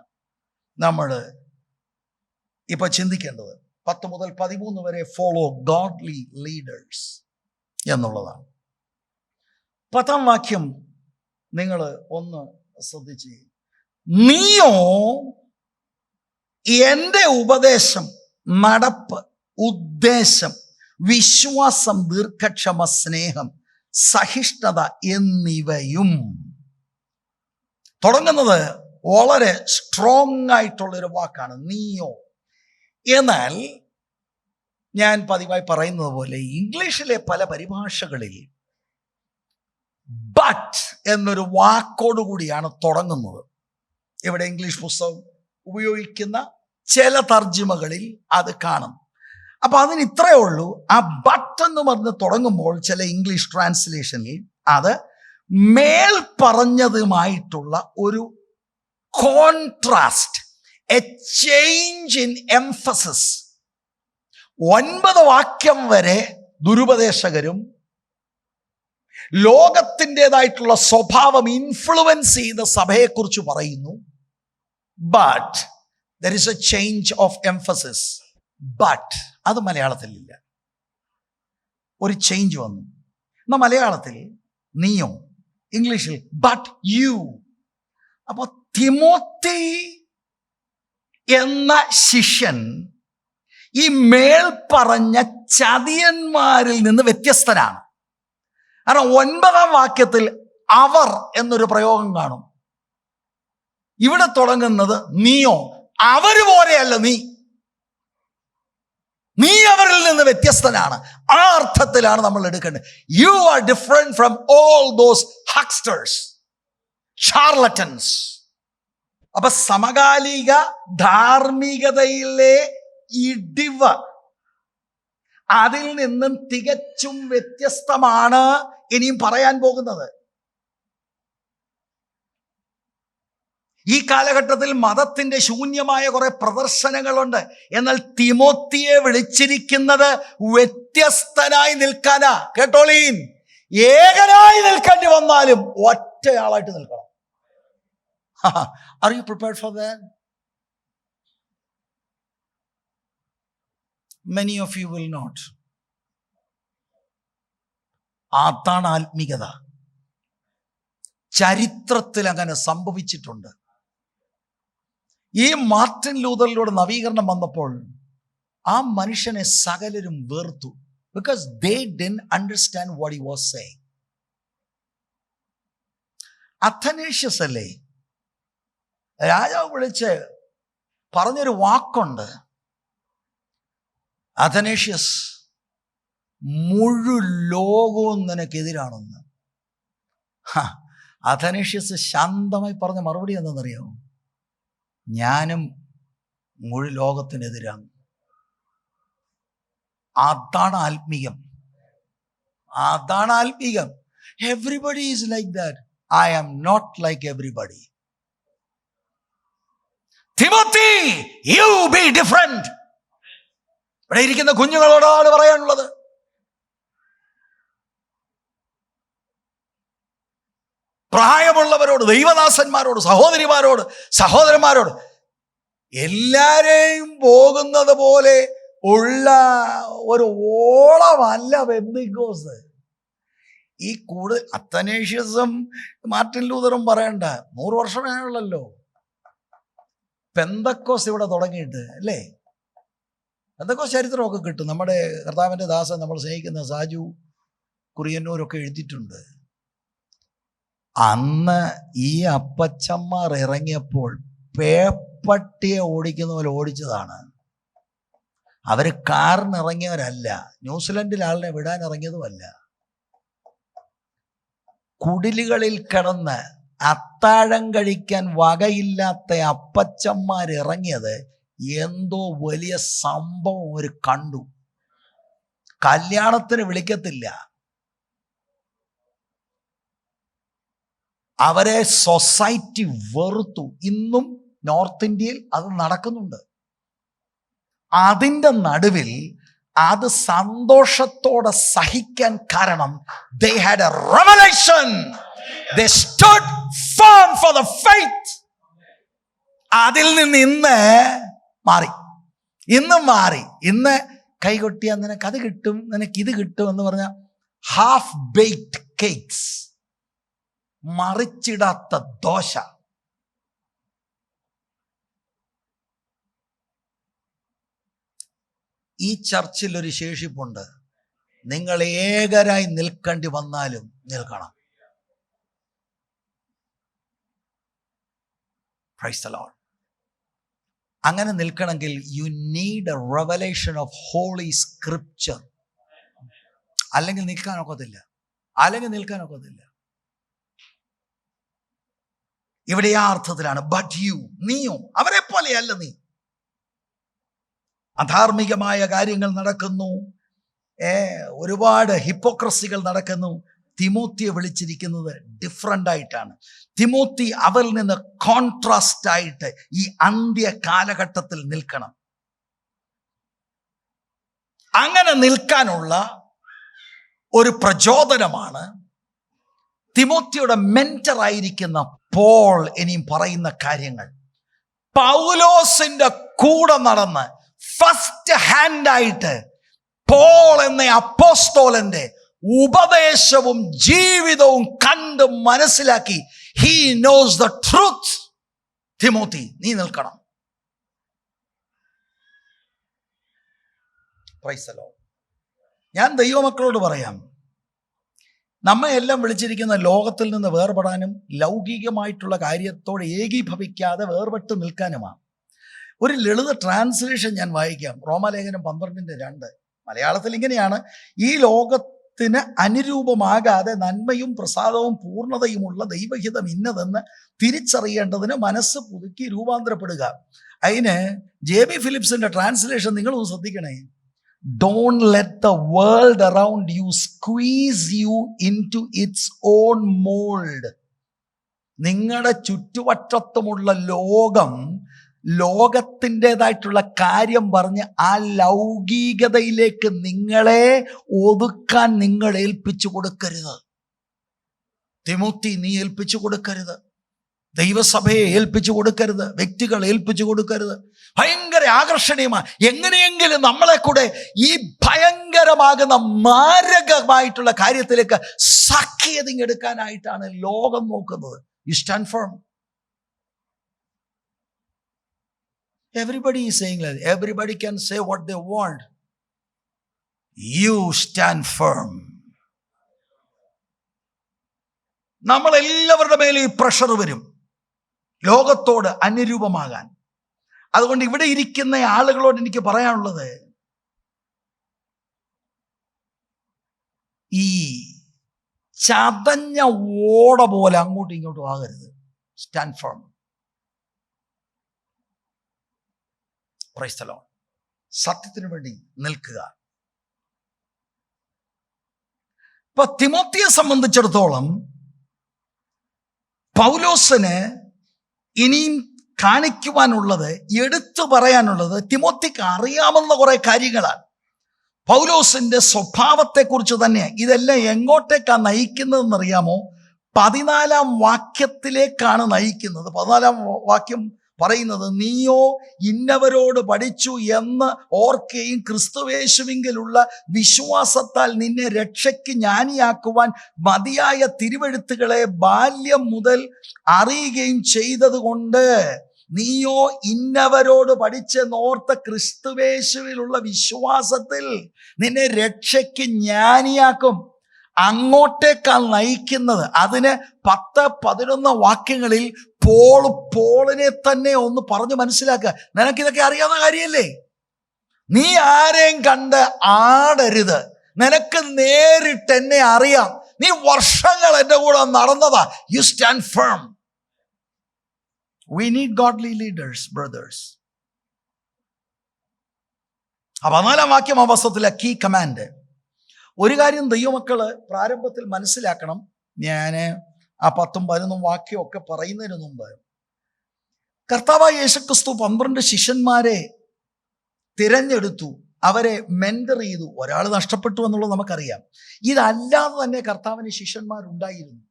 Speaker 1: നമ്മൾ ഇപ്പൊ ചിന്തിക്കേണ്ടത്. 10 മുതൽ 13 വരെ ഫോളോ ഗോഡ്ലി ലീഡേഴ്സ് എന്നുള്ളതാണ്. 10-ാം വാക്യം നിങ്ങൾ ഒന്ന് ശ്രദ്ധിച്ച്, നീയോ എൻ്റെ ഉപദേശം, നടപ്പ്, ഉദ്ദേശം, വിശ്വാസം, ദീർഘക്ഷമ, സ്നേഹം, സഹിഷ്ണുത എന്നിവയും. തുടങ്ങുന്നത് വളരെ സ്ട്രോങ് ആയിട്ടുള്ളൊരു വാക്കാണ്, നീയോ. എന്നാൽ ഞാൻ പതിവായി പറയുന്നത് പോലെ ഇംഗ്ലീഷിലെ പല പരിഭാഷകളിൽ ബട്ട് എന്നൊരു വാക്കോടുകൂടിയാണ് തുടങ്ങുന്നത്. ഇവിടെ ഇംഗ്ലീഷ് പുസ്തകം ഉപയോഗിക്കുന്ന ചില തർജ്ജിമകളിൽ അത് കാണും. അപ്പൊ അതിന് ഇത്രയേ ഉള്ളൂ. ആ ബട്ട് എന്ന് പറഞ്ഞ് തുടങ്ങുമ്പോൾ ചില ഇംഗ്ലീഷ് ട്രാൻസ്ലേഷനിൽ അത് മേൽ പറഞ്ഞതുമായിട്ടുള്ള ഒരു contrast, A change in emphasis. 9 വാക്യം വരെ ദുരുപദേശകരും ലോകത്തിൻ്റെതായിട്ടുള്ള സ്വഭാവം ഇൻഫ്ലുവൻസ് ചെയ്ത സഭയെക്കുറിച്ച് പറയുന്നു. But there is A change of emphasis. But അത് മലയാളത്തിലില്ല, ഒരു ചേഞ്ച് വന്നു. എന്നാൽ മലയാളത്തിൽ നീയോ, ഇംഗ്ലീഷിൽ ബട്ട് യു. അപ്പൊ തിമോത്തി എന്ന ശിഷ്യൻ ഈ മേൽ പറഞ്ഞ ചതിയന്മാരിൽ നിന്ന് വ്യത്യസ്തനാണ്. കാരണം 9-ാം വാക്യത്തിൽ അവർ എന്നൊരു പ്രയോഗം കാണും. ഇവിടെ തുടങ്ങുന്നത് നീയോ, അവര് പോലെയല്ല നീ, നീ അവരിൽ നിന്ന് വ്യത്യസ്തനാണ്. ആ അർത്ഥത്തിലാണ് നമ്മൾ എടുക്കേണ്ടത്. You are different from all those hucksters, charlatans. അപ്പൊ സമകാലിക ധാർമ്മികതയിലെ ഇടിവ് അതിൽ നിന്നും തികച്ചും വ്യത്യസ്തമാണ് ഇനിയും പറയാൻ പോകുന്നത്. ഈ കാലഘട്ടത്തിൽ മതത്തിന്റെ ശൂന്യമായ കുറെ പ്രദർശനങ്ങളുണ്ട്. എന്നാൽ തിമോത്തിയെ വിളിച്ചിരിക്കുന്നത് വ്യത്യസ്തനായി നിൽക്കാനാ. കേട്ടോളീൻ, ഏകനായി നിൽക്കേണ്ടി വന്നാലും ഒറ്റയാളായിട്ട് നിൽക്കണം. Are you prepared for that? Many of you will not. അതാണ് ആത്മീകത. ചരിത്രത്തിൽ അങ്ങനെ സംഭവിച്ചിട്ടുണ്ട്. ഈ മാർട്ടിൻ ലൂതറിലൂടെ നവീകരണം വന്നപ്പോൾ ആ മനുഷ്യനെ സകലരും വെറുത്തു. Because they didn't understand what he was saying. Athanasius അല്ലേ രാജാവ് വിളിച്ച് പറഞ്ഞൊരു വാക്കുണ്ട്, അഥനേഷ്യസ്, മുഴു ലോകവും നിനക്കെതിരാണെന്ന്. അഥനേഷ്യസ് ശാന്തമായി പറഞ്ഞ മറുപടി എന്താണെന്നറിയാമോ? ഞാനും മുഴു ലോകത്തിനെതിരാണ്. അതാണ് ആത്മീകം, അതാണ് ആത്മീകം. Everybody is like that. I am not like everybody. Timothy, you be different. ഇവിടെ ഇരിക്കുന്ന കുഞ്ഞുങ്ങളോടാണ് പറയാനുള്ളത്. പ്രായമുള്ളവരോട്, ദൈവദാസന്മാരോട്, സഹോദരിമാരോട്, സഹോദരന്മാരോട്, എല്ലാരെയും പോകുന്നത് പോലെ ഉള്ള ഒരു ഓളമല്ല പെന്തക്കോസ്ത്. ഈ കൂടുതൽ അത്തനേഷ്യസും മാർട്ടിൻ ലൂതറും പറയണ്ട, 100 വർഷമേ ഉള്ളല്ലോ പെന്തക്കോസ് ഇവിടെ തുടങ്ങിയിട്ട്, അല്ലേ? പെന്തക്കോസ് ചരിത്രമൊക്കെ കിട്ടും. നമ്മുടെ കർത്താവിൻ്റെ ദാസൻ, നമ്മൾ സ്നേഹിക്കുന്ന സാജു കുറിയന്നൂരൊക്കെ എഴുതിയിട്ടുണ്ട്. അന്ന് ഈ അപ്പച്ചന്മാർ ഇറങ്ങിയപ്പോൾ പേപ്പട്ടിയെ ഓടിക്കുന്ന പോലെ ഓടിച്ചതാണ്. അവർ കാറിനിറങ്ങിയവരല്ല, ന്യൂസിലൻഡിൽ ആളിനെ വിടാൻ ഇറങ്ങിയതുമല്ല. കുടിലുകളിൽ കിടന്ന് അത്താഴം കഴിക്കാൻ വകയില്ലാത്ത അപ്പച്ചന്മാരിറങ്ങിയത് എന്തോ വലിയ സംഭവം ഒരു കണ്ടു. കല്യാണത്തിന് വിളിക്കത്തില്ല, അവരെ സൊസൈറ്റി വെറുത്തു. ഇന്നും നോർത്ത് ഇന്ത്യയിൽ അത് നടക്കുന്നുണ്ട്. അതിൻ്റെ നടുവിൽ അത് സന്തോഷത്തോടെ സഹിക്കാൻ കാരണം they had a revelation They stood firm for the faith. അതിൽ നിന്ന് ഇന്ന് മാറി. ഇന്ന് കൈകൊട്ടിയാൽ നിനക്ക് അത് കിട്ടും, നിനക്ക് ഇത് കിട്ടും എന്ന് പറഞ്ഞ ഹാഫ് ബേക്ഡ് കേക്ക്സ്, മറിച്ചിടാത്ത ദോശ. ഈ ചർച്ചിൽ ഒരു ശേഷിപ്പുണ്ട്. നിങ്ങൾ ഏകരായി നിൽക്കേണ്ടി വന്നാലും നിൽക്കണം. Praise the Lord. അങ്ങനെ നിൽക്കണമെങ്കിൽ you need a revelation of holy scripture. അല്ലെങ്കിൽ നിൽക്കാനൊക്കത്തില്ല. ഇവിടെ ആ അർത്ഥത്തിലാണ്. ബട്ട് യു, നീയോ അവരെ പോലെയല്ല. നീ അധാർമികമായ കാര്യങ്ങൾ നടക്കുന്നു, ഒരുപാട് ഹിപ്പോക്രസികൾ നടക്കുന്നു. തിമോത്തിയെ വിളിച്ചിരിക്കുന്നത് ഡിഫറൻ്റ് ആയിട്ടാണ്. തിമോത്തി അവരിൽ നിന്ന് കോൺട്രാസ്റ്റ് ആയിട്ട് ഈ അന്ത്യ കാലഘട്ടത്തിൽ നിൽക്കണം. അങ്ങനെ നിൽക്കാനുള്ള ഒരു പ്രചോദനമാണ് തിമോത്തിയുടെ മെന്റർ ആയിരിക്കുന്ന പോൾ ഇനിയും പറയുന്ന കാര്യങ്ങൾ. പൗലോസിന്റെ കൂടെ നടന്ന് ഫസ്റ്റ് ഹാൻഡ് ആയിട്ട് പോൾ എന്ന അപ്പോസ്തോലന്റെ ഉപദേശവും ജീവിതവും കണ്ട് മനസ്സിലാക്കി. He knows the truth. Timothy, നീ നിൽക്കണം. Praise the Lord. ഞാൻ ദൈവമക്കളോട് പറയാം, നമ്മെ എല്ലാം വിളിച്ചിരിക്കുന്ന ലോകത്തിൽ നിന്ന് വേർപെടാനും ലൗകികമായിട്ടുള്ള കാര്യത്തോട് ഏകീഭവിക്കാതെ വേർപെട്ട് നിൽക്കാനുമാണ്. ഒരു ലളിത ട്രാൻസ്ലേഷൻ ഞാൻ വായിക്കാം. റോമാലേഖനം 12:2 മലയാളത്തിൽ ഇങ്ങനെയാണ്: ഈ ലോകത്തിന് അനുരൂപമാകാതെ നന്മയും പ്രസാദവും പൂർണ്ണതയുമുള്ള ദൈവഹിതം ഇന്നതെന്ന് തിരിച്ചറിയേണ്ടതിന് മനസ്സ് പുതുക്കി രൂപാന്തരപ്പെടുക. അതിന് JB ഫിലിപ്സിന്റെ ട്രാൻസ്ലേഷൻ നിങ്ങളൊന്ന് ശ്രദ്ധിക്കണേ. Don't let the world around you squeeze you into its own mold. നിങ്ങളുടെ ചുറ്റുവട്ടത്തുമുള്ള ലോകത്തിൻ്റെതായിട്ടുള്ള കാര്യം പറഞ്ഞ് ആ ലൗകികതയിലേക്ക് നിങ്ങളെ ഒതുക്കാൻ നിങ്ങൾ ഏൽപ്പിച്ചു കൊടുക്കരുത്. തിമോത്തി, നീ ഏൽപ്പിച്ചു കൊടുക്കരുത്. ദൈവസഭയെ ഏൽപ്പിച്ചു കൊടുക്കരുത്. വ്യക്തികൾ ഏൽപ്പിച്ചു കൊടുക്കരുത്. ഭയങ്കര ആകർഷണീയമാണ്. എങ്ങനെയെങ്കിലും നമ്മളെ കൂടെ ഈ ഭയങ്കരമാകുന്ന മാരകമായിട്ടുള്ള കാര്യത്തിലേക്ക് സഖ്യതിങ്ങെടുക്കാനായിട്ടാണ് ലോകം നോക്കുന്നത്. U stand firm. Everybody is saying that. Everybody can say what they want. You stand firm. നമ്മളെല്ലാവരുടെ മേലും ഈ പ്രഷർ വരും, ലോകത്തോട് അനുരൂപമാകാൻ. അതുകൊണ്ട് ഇവിടെ ഇരിക്കുന്ന ആളുകളോട് എനിക്ക് പറയാനുള്ളത്, ഈ ചതഞ്ഞ ഓട പോലെ അങ്ങോട്ടും ഇങ്ങോട്ടും ആകരുത്. Stand firm. Price the Lord. സത്യത്തിന് വേണ്ടി നിൽക്കുക. ഇപ്പൊ തിമോത്തിയെ സംബന്ധിച്ചിടത്തോളം പൗലോസിന് ഇനിയും കാണിക്കുവാനുള്ളത്, എടുത്തു പറയാനുള്ളത്, തിമോത്തിക്ക് അറിയാവുന്ന കുറെ കാര്യങ്ങളാണ്. പൗലോസിന്റെ സ്വഭാവത്തെക്കുറിച്ച് തന്നെ. ഇതെല്ലാം എങ്ങോട്ടേക്കാണ് നയിക്കുന്നതെന്നറിയാമോ? 14-ാം വാക്യത്തിലേക്കാണ് നയിക്കുന്നത്. 14-ാം വാക്യം പറയുന്നത്, നീയോ ഇന്നവരോട് പഠിച്ചു എന്ന് ഓർക്കുകയും ക്രിസ്തുവേശുവിങ്കലുള്ള വിശ്വാസത്താൽ നിന്നെ രക്ഷയ്ക്ക് ജ്ഞാനിയാക്കുവാൻ മതിയായ തിരുവെഴുത്തുകളെ ബാല്യം മുതൽ അറിയുകയും ചെയ്തതുകൊണ്ട് നീയോ ഇന്നവരോട് പഠിച്ചെന്നോർത്ത ക്രിസ്തുവേശുവിലുള്ള വിശ്വാസത്തിൽ നിന്നെ രക്ഷയ്ക്ക് ജ്ഞാനിയാക്കും. അങ്ങോട്ടേക്കാൾ നയിക്കുന്നത്. അതിന് 10-11 വാക്യങ്ങളിൽ പോളിനെ തന്നെ ഒന്ന് പറഞ്ഞു മനസ്സിലാക്കുക. നിനക്കിതൊക്കെ അറിയാവുന്ന കാര്യമല്ലേ? നീ ആരെയും കണ്ട് ആടരുത്. നിനക്ക് നേരിട്ട് എന്നെ അറിയാം. നീ വർഷങ്ങൾ എൻ്റെ കൂടെ നടന്നതാ. You stand firm. We need godly leaders, brothers. 14-ാം വാക്യം അവസ്ഥത്തിലെ കീ കമാൻഡ്. ഒരു കാര്യം ദൈവമക്കള് പ്രാരംഭത്തിൽ മനസ്സിലാക്കണം. ഞാൻ ആ 10-11 വാക്യമൊക്കെ പറയുന്നതിന് മുമ്പ്, കർത്താവായ യേശുക്രിസ്തു 12 ശിഷ്യന്മാരെ തിരഞ്ഞെടുത്തു, അവരെ മെന്റർ ചെയ്തു. ഒരാൾ നഷ്ടപ്പെട്ടു എന്നുള്ളത് നമുക്കറിയാം. ഇതല്ലാതെ തന്നെ കർത്താവിന് ശിഷ്യന്മാരുണ്ടായിരുന്നു.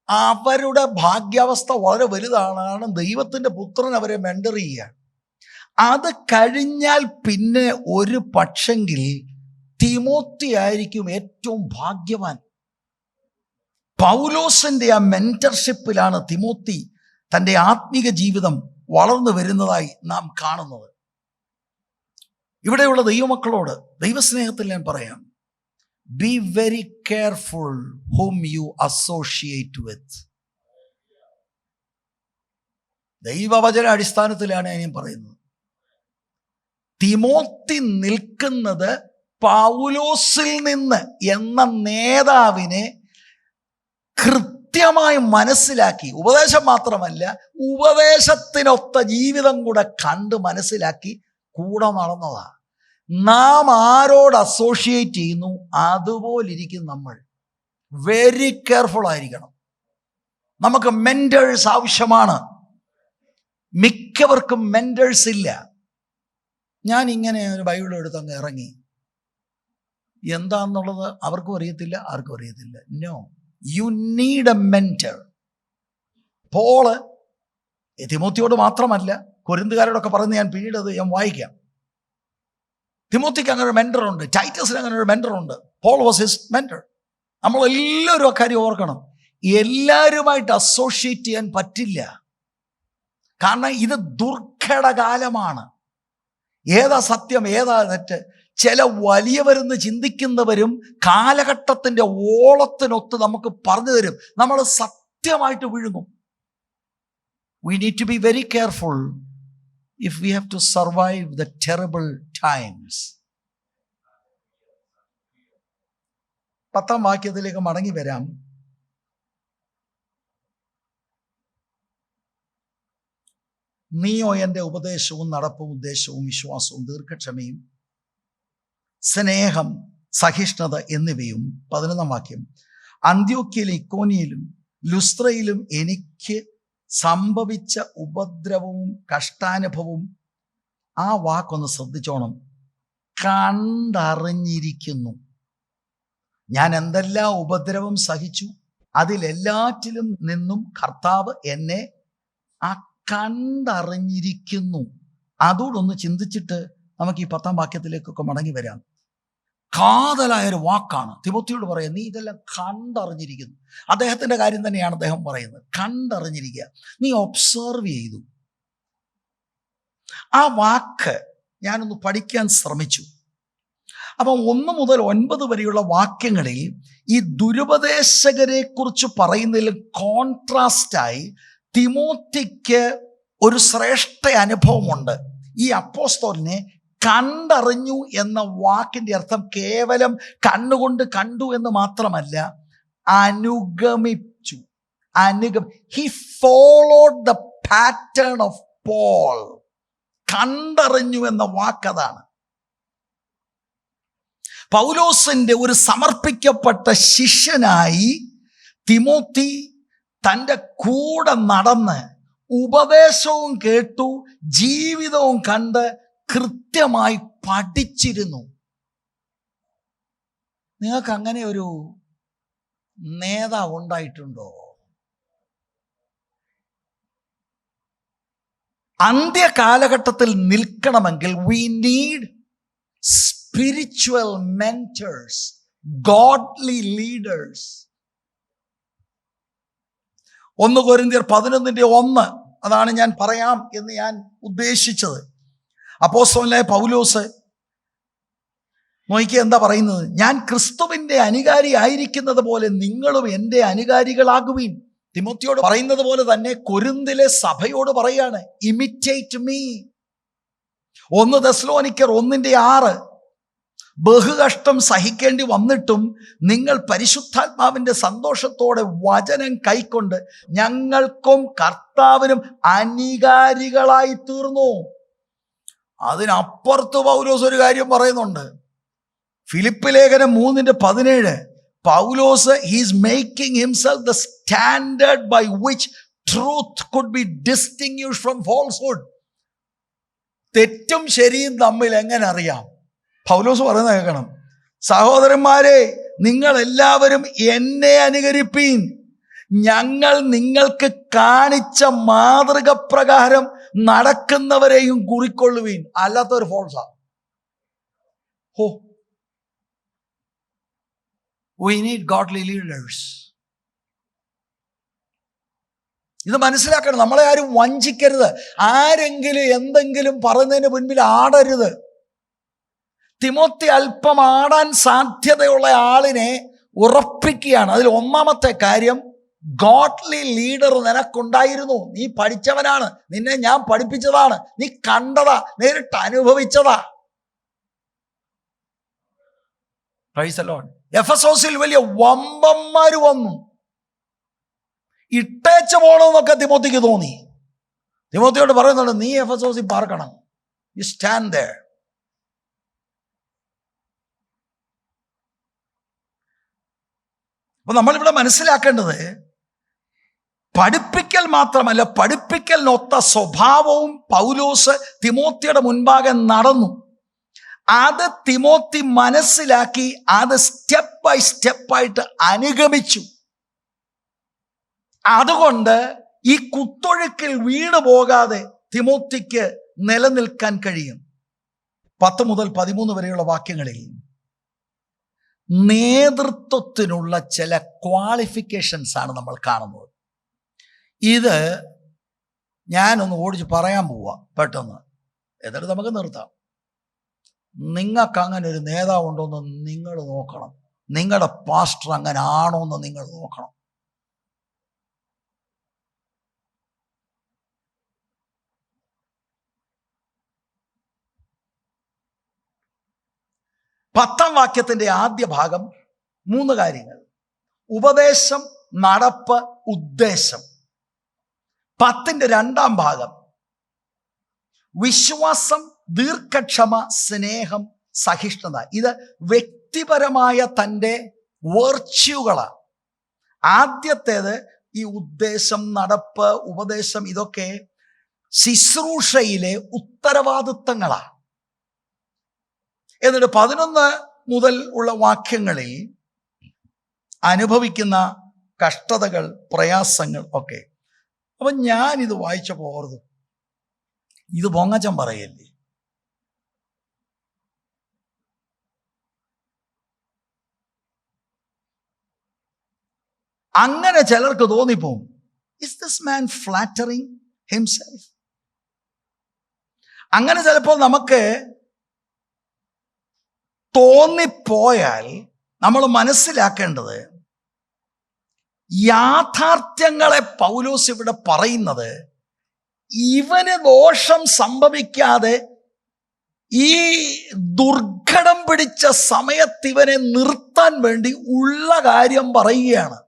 Speaker 1: അവരുടെ ഭാഗ്യാവസ്ഥ വളരെ വലുതാണ്. കാരണം ദൈവത്തിൻ്റെ പുത്രൻ അവരെ മെന്റർ ചെയ്യുക. അത് കഴിഞ്ഞാൽ പിന്നെ ഒരു പക്ഷെങ്കിൽ തിമോത്തി ആയിരിക്കും ഏറ്റവും ഭാഗ്യവാൻ. പൗലോസിന്റെ ആ മെന്റർഷിപ്പിലാണ് തിമോത്തി തൻ്റെ ആത്മീക ജീവിതം വളർന്നു വരുന്നതായി നാം കാണുന്നത്. ഇവിടെയുള്ള ദൈവമക്കളോട് ദൈവസ്നേഹത്തിൽ ഞാൻ പറയാം, be very careful whom you associate with. ദൈവവചന അടിസ്ഥാനത്തിലാണ് ഞാൻ പറയുന്നത്. തിമോത്തി നിൽക്കുന്നത് പൗലോസിൽ നിന്ന് എന്ന നേതാവിനെ കൃത്യമായി മനസ്സിലാക്കി, ഉപദേശം മാത്രമല്ല ഉപദേശത്തിനൊത്ത ജീവിതം കൂടെ കണ്ട് മനസ്സിലാക്കി കൂടെ നടന്നതാ. നാം ആരോട് അസോഷിയേറ്റ് ചെയ്യുന്നു അതുപോലിരിക്കും നമ്മൾ. വെരി കെയർഫുൾ ആയിരിക്കണം. നമുക്ക് മെന്റേഴ്സ് ആവശ്യമാണ്. മിക്കവർക്കും മെന്റേഴ്സ് ഇല്ല. ഞാൻ ഇങ്ങനെ ഒരു ബൈബിൾ എടുത്തങ്ങ് ഇറങ്ങി, എന്താന്നുള്ളത് അവർക്കും അറിയത്തില്ല, ആർക്കും അറിയത്തില്ല. No, you need a mentor. Paul തിമോത്തിയോട് മാത്രമല്ല, കൊരിന്തുകാരോടൊക്കെ പറഞ്ഞ് ഞാൻ പിന്നീട് അത് ഞാൻ വായിക്കാം. തിമോത്തിക്ക് അങ്ങനെ ഒരു മെന്ററുണ്ട്, ടൈറ്റസിന് അങ്ങനെ ഒരു മെന്ററുണ്ട്. Paul was his mentor. നമ്മളെല്ലാവരും അക്കാര്യം ഓർക്കണം. എല്ലാവരുമായിട്ട് അസോഷിയേറ്റ് ചെയ്യാൻ പറ്റില്ല. കാരണം ഇത് ദുർഘടകാലമാണ്. ഏതാ സത്യം, ഏതാ തെറ്റ്? ചില വലിയവരെന്ന് ചിന്തിക്കുന്നവരും കാലഘട്ടത്തിൻ്റെ ഓളത്തിനൊത്ത് നമുക്ക് പറഞ്ഞു തരും. നമ്മൾ സത്യമായിട്ട് വിഴുങ്ങും. We need to be very careful if we have to survive the terrible times. 10ാം വാക്യത്തിലേക്ക് മടങ്ങി വരാം. നീയോ എൻ്റെ ഉപദേശവും നടപ്പും ഉദ്ദേശവും വിശ്വാസവും ദീർഘക്ഷമയും സ്നേഹം സഹിഷ്ണുത എന്നിവയും. 11ാം വാക്യം, അന്ത്യോക്യയിലും ഇക്കോനിയിലും ലുസ്ത്രയിലും എനിക്ക് സംഭവിച്ച ഉപദ്രവവും കഷ്ടാനുഭവവും. ആ വാക്കൊന്ന് ശ്രദ്ധിച്ചോണം. കണ്ടറിഞ്ഞിരിക്കുന്നു. ഞാൻ എന്തെല്ലാം ഉപദ്രവം സഹിച്ചു, അതിലെല്ലാറ്റിലും നിന്നും കർത്താവ് എന്നെ കണ്ടറിഞ്ഞിരിക്കുന്നു. അതോടൊന്ന് ചിന്തിച്ചിട്ട് നമുക്ക് ഈ 10ാം വാക്യത്തിലേക്കൊക്കെ മടങ്ങി വരാം. കാതലായൊരു വാക്കാണ്. തിമോത്തിയോട് പറയാം, നീ ഇതെല്ലാം കണ്ടറിഞ്ഞിരിക്കുന്നു. അദ്ദേഹത്തിൻ്റെ കാര്യം തന്നെയാണ് അദ്ദേഹം പറയുന്നത്. കണ്ടറിഞ്ഞിരിക്കുക, നീ ഒബ്സർവ് ചെയ്തു. ആ വാക്ക് ഞാനൊന്ന് പഠിക്കാൻ ശ്രമിച്ചു. അപ്പം 1 മുതൽ 9 വരെയുള്ള വാക്യങ്ങളിൽ ഈ ദുരുപദേശകരെ കുറിച്ച് പറയുന്നതിൽ കോൺട്രാസ്റ്റായി തിമോത്തിക്ക് ഒരു ശ്രേഷ്ഠ അനുഭവമുണ്ട്. ഈ അപ്പോസ്തലനെ കണ്ടറിഞ്ഞു എന്ന വാക്കിന്റെ അർത്ഥം കേവലം കണ്ണുകൊണ്ട് കണ്ടു എന്ന് മാത്രമല്ല, അനുഗമിച്ചു. He followed the pattern of Paul. കണ്ടറിഞ്ഞു എന്ന വാക്കതാണ്. പൗലോസിന്റെ ഒരു സമർപ്പിക്കപ്പെട്ട ശിഷ്യനായി തിമോത്തി തൻ്റെ കൂടെ നടന്ന് ഉപദേശവും കേട്ടു, ജീവിതവും കണ്ട് കൃത്യമായി പഠിച്ചിരുന്നു. നിങ്ങൾക്ക് അങ്ങനെ ഒരു നേതാവ് ഉണ്ടായിട്ടുണ്ടോ? അന്ത്യകാലഘട്ടത്തിൽ നിൽക്കണമെങ്കിൽ we need spiritual mentors, godly leaders. 1 കൊരിന്ത്യർ 11:1 അതാണ് ഞാൻ പറയാം എന്ന് ഞാൻ ഉദ്ദേശിച്ചത്. അപ്പോസ്തലനായ പൗലോസ് നോക്കിയ എന്താ പറയുന്നത്? ഞാൻ ക്രിസ്തുവിൻ്റെ അനുകാരി ആയിരിക്കുന്നത് പോലെ നിങ്ങളും എൻ്റെ അനുകാരികളാകുവീൻ. തിമോത്തിയോട് പറയുന്നത് പോലെ തന്നെ കൊരിന്തിലെ സഭയോട് പറയാണ്, ഇമിറ്റേറ്റ് മീ. 1 തെസ്സലോനിക്കർ 1:6, ബഹുകഷ്ടം സഹിക്കേണ്ടി വന്നിട്ടും നിങ്ങൾ പരിശുദ്ധാത്മാവിൻ്റെ സന്തോഷത്തോടെ വചനം കൈക്കൊണ്ട് ഞങ്ങൾക്കും കർത്താവിനും അനുകാരികളായി തീർന്നു. അതിനപ്പുറത്ത് പൗലോസ് ഒരു കാര്യം പറയുന്നുണ്ട്. ഫിലിപ്പ് ലേഖനം 3:17, പൗലോസ് he's making himself the standard by which truth could be distinguished from falsehood. തെറ്റും ശരിയും തമ്മിൽ എങ്ങനെ അറിയാം? പൗലോസ് പറയുന്നത് കേൾക്കണം. സഹോദരന്മാരെ, നിങ്ങൾ എല്ലാവരും എന്നെ അനുകരിപ്പീൻ, ഞങ്ങൾ നിങ്ങൾക്ക് കാണിച്ച മാതൃക പ്രകാരം നടക്കുന്നവരെയും കുറിക്കൊള്ളുവീൻ. അല്ലാത്തൊരു ഫോൾസാ. We need godly leaders. ഇത് മനസ്സിലാക്കണം. നമ്മളെ ആരും വഞ്ചിക്കരുത്. ആരെങ്കിലും എന്തെങ്കിലും പറയുന്നതിന് മുൻപിൽ ആടരുത്. തിമോത്തി അല്പം ആടാൻ സാധ്യതയുള്ള ആളിനെ ഉറപ്പിക്കുകയാണ്. അതിൽ ഒന്നാമത്തെ കാര്യം, ഗോഡ്ലി ലീഡർ നിനക്കുണ്ടായിരുന്നു. നീ പഠിച്ചവനാണ്, നിന്നെ ഞാൻ പഠിപ്പിച്ചതാണ്, നീ കണ്ടതാ, നേരിട്ട് അനുഭവിച്ചതാ. Praise the Lord. എഫെസോസിൽ വലിയ വമ്പന്മാര് വന്നു. ഇട്ടേച്ച് പോണമെന്നൊക്കെ തിമോത്തിക്ക് തോന്നി. തിമോത്തിയോട് പറയുന്നുണ്ട്, നീ എഫെസോസിൽ പാർക്കണം, യു സ്റ്റാൻഡ് ദേർ. അപ്പൊ നമ്മളിവിടെ മനസ്സിലാക്കേണ്ടത്, പഠിപ്പിക്കൽ മാത്രമല്ല, പഠിപ്പിക്കലിനൊത്ത സ്വഭാവവും പൗലോസ് തിമോത്തിയുടെ മുൻപാകെ നടന്നു. അത് തിമോത്തി മനസ്സിലാക്കി, അത് സ്റ്റെപ്പ് ബൈ സ്റ്റെപ്പായിട്ട് അനുഗമിച്ചു. അതുകൊണ്ട് ഈ കുത്തൊഴുക്കിൽ വീണു പോകാതെ തിമോത്തിക്ക് നിലനിൽക്കാൻ കഴിയും. 10 മുതൽ 13 വരെയുള്ള വാക്യങ്ങളിൽ നേതൃത്വത്തിനുള്ള ചില ക്വാളിഫിക്കേഷൻസ് ആണ് നമ്മൾ കാണുന്നത്. ഇത് ഞാനൊന്ന് ഓടിച്ച് പറയാൻ പോവാ പെട്ടെന്ന്, എന്നിട്ട് നമുക്ക് നിർത്താം. നിങ്ങൾക്ക് അങ്ങനെ ഒരു നേതാവുണ്ടോയെന്ന് നിങ്ങൾ നോക്കണം. നിങ്ങളുടെ പാസ്റ്റർ അങ്ങനെ ആണോ എന്ന് നിങ്ങൾ നോക്കണം. പത്താം വാക്യത്തിന്റെ ആദ്യ ഭാഗം 3 കാര്യങ്ങൾ: ഉപദേശം, നടപ്പ്, ഉദ്ദേശം. 10ന്റെ 2ാം ഭാഗം വിശ്വാസം, ദീർഘക്ഷമ, സ്നേഹം, സഹിഷ്ണുത. ഇത് വ്യക്തിപരമായ തൻ്റെ വെർച്യൂകളാണ്. ആദ്യത്തേത് ഈ ഉദ്ദേശം, നടപ്പ്, ഉപദേശം, ഇതൊക്കെ ശുശ്രൂഷയിലെ ഉത്തരവാദിത്തങ്ങളാണ്. എന്നിട്ട് 11 മുതൽ ഉള്ള വാക്യങ്ങളിൽ അനുഭവിക്കുന്ന കഷ്ടതകൾ, പ്രയാസങ്ങൾ ഒക്കെ. അപ്പൊ ഞാനിത് വായിച്ച പോകരുത്, ഇത് പൊങ്ങച്ചൻ പറയല്ലേ. അങ്ങനെ ചിലർക്ക് തോന്നിപ്പോവും, is this man flattering himself? അങ്ങനെ ചിലപ്പോൾ നമുക്ക് തോന്നിപ്പോയാൽ നമ്മൾ മനസ്സിലാക്കേണ്ടത്, യാഥാർത്ഥ്യങ്ങളെ പൗലോസ് ഇവിടെ പറയുന്നത്, ഇവന് ദോഷം സംഭവിക്കാതെ ഈ ദുർഘടം പിടിച്ച സമയത്ത് ഇവനെ നിർത്താൻ വേണ്ടി ഉള്ള കാര്യം പറയുകയാണ്.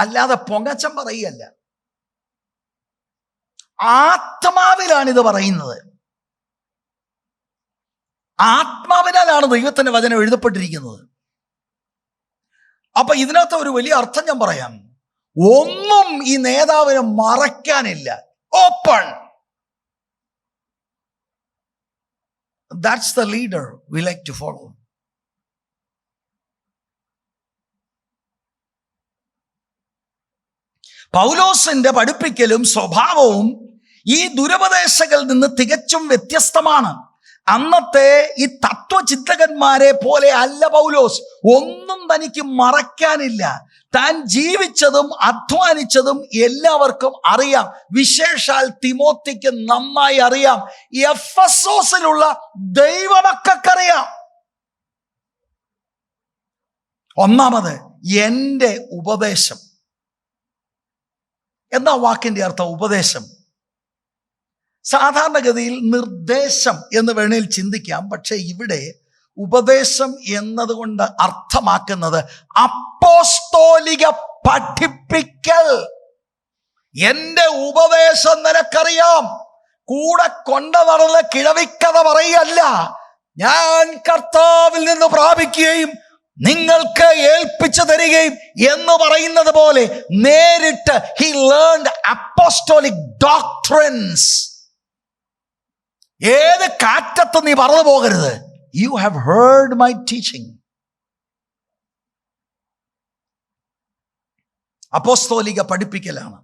Speaker 1: അല്ലാതെ പൊങ്ങച്ചം പറയുകയല്ല. ആത്മാവിലാണിത് പറയുന്നത്. ആത്മാവിനാലാണ് ദൈവത്തിന്റെ വചനം എഴുതപ്പെട്ടിരിക്കുന്നത്. അപ്പൊ ഇതിനകത്ത് ഒരു വലിയ അർത്ഥം ഞാൻ പറയാം. ഒന്നും ഈ നേതാവിന് മറയ്ക്കാനില്ല. Open. That's the leader we like to follow. പൗലോസിന്റെ പഠിപ്പിക്കലും സ്വഭാവവും ഈ ദുരുപദേശങ്ങളിൽ നിന്ന് തികച്ചും വ്യത്യസ്തമാണ്. അന്നത്തെ ഈ തത്വചിന്തകന്മാരെ പോലെ അല്ല പൗലോസ്. ഒന്നും തനിക്ക് മറയ്ക്കാനില്ല. താൻ ജീവിച്ചതും അധ്വാനിച്ചതും എല്ലാവർക്കും അറിയാം. വിശേഷാൽ തിമോത്തിക്ക് നന്നായി അറിയാം. എഫെസോസിലുള്ള ദൈവമക്കൾക്കറിയാം. ഒന്നാമത്, എൻ്റെ ഉപദേശം. എന്താ വാക്കിന്റെ അർത്ഥം? ഉപദേശം. സാധാരണഗതിയിൽ നിർദ്ദേശം എന്ന് വേണേൽ ചിന്തിക്കാം. പക്ഷെ ഇവിടെ ഉപദേശം എന്നതുകൊണ്ട് അർത്ഥമാക്കുന്നത് അപ്പോസ്തോലിക പഠിപ്പിക്കൽ. എൻ്റെ ഉപദേശം നിനക്കറിയാം. കൂടെ കൊണ്ട നടന്ന് കിഴവിക്കഥ പറയല്ല. ഞാൻ കർത്താവിൽ നിന്ന് പ്രാപിക്കുകയും നിങ്ങൾക്ക് ഏൽപ്പിച്ചു തരികയും എന്ന് പറയുന്നത് പോലെ നേരിട്ട് he learned apostolic doctrines. ഏത് കാറ്റത്ത് നീ പറന്നു പോകരുത്. You have heard my teaching. അപ്പോസ്തോലിക പഠിപ്പിക്കലാണ്.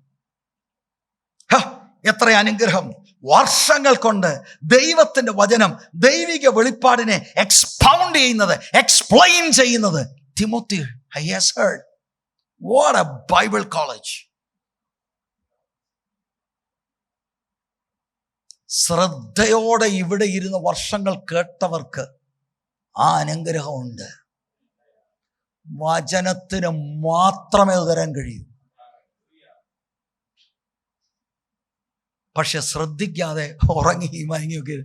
Speaker 1: എത്ര അനുഗ്രഹം! വർഷങ്ങൾ കൊണ്ട് ദൈവത്തിന്റെ വചനം, ദൈവിക വെളിപ്പാടിനെ എക്സ്പൗണ്ട് ചെയ്യുന്നത്, എക്സ്പ്ലെയിൻ ചെയ്യുന്നത് Timothy has heard. What a Bible college. ശ്രദ്ധയോടെ ഇവിടെ ഇരുന്ന് വർഷങ്ങൾ കേട്ടവർക്ക് ആ അനുഗ്രഹമുണ്ട്. വചനത്തിന് മാത്രമേ ഉതരാൻ കഴിയൂ. പക്ഷെ ശ്രദ്ധിക്കാതെ ഉറങ്ങി മയങ്ങിയൊക്കെ,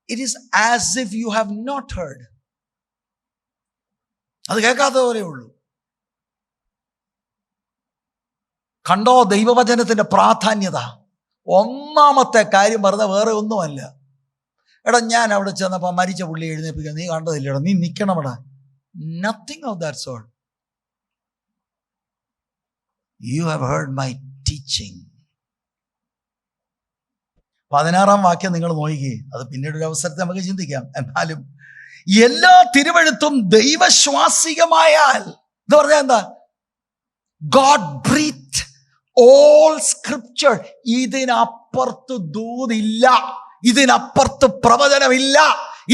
Speaker 1: it is as if you have not heard. അത് കേൾക്കാത്ത പോലെ ഉള്ളൂ. കണ്ടോ ദൈവവചനത്തിന്റെ പ്രാധാന്യത? ഒന്നാമത്തെ കാര്യം പറഞ്ഞ വേറെ ഒന്നുമല്ല. എടാ, ഞാൻ അവിടെ ചെന്നപ്പോൾ മരിച്ച പുള്ളി എഴുന്നേൽപ്പിക്കുക, നീ കണ്ടതില്ലടാ, നീ നിൽക്കണം അവിടെ. Nothing of that sort. You have heard my teaching. 16-ാം വാക്യം നിങ്ങൾ നോക്കിക്കേ. അത് പിന്നീട് ഒരു അവസരത്തെ നമുക്ക് ചിന്തിക്കാം. എന്നാലും എല്ലാ തിരുവെഴുത്തും ദൈവശ്വാസികമായാൽ എന്ന് പറഞ്ഞാൽ എന്താ? God breathed all scripture. ഇതിനപ്പുറത്ത് ദൂതില്ല, ഇതിനപ്പുറത്ത് പ്രവചനമില്ല,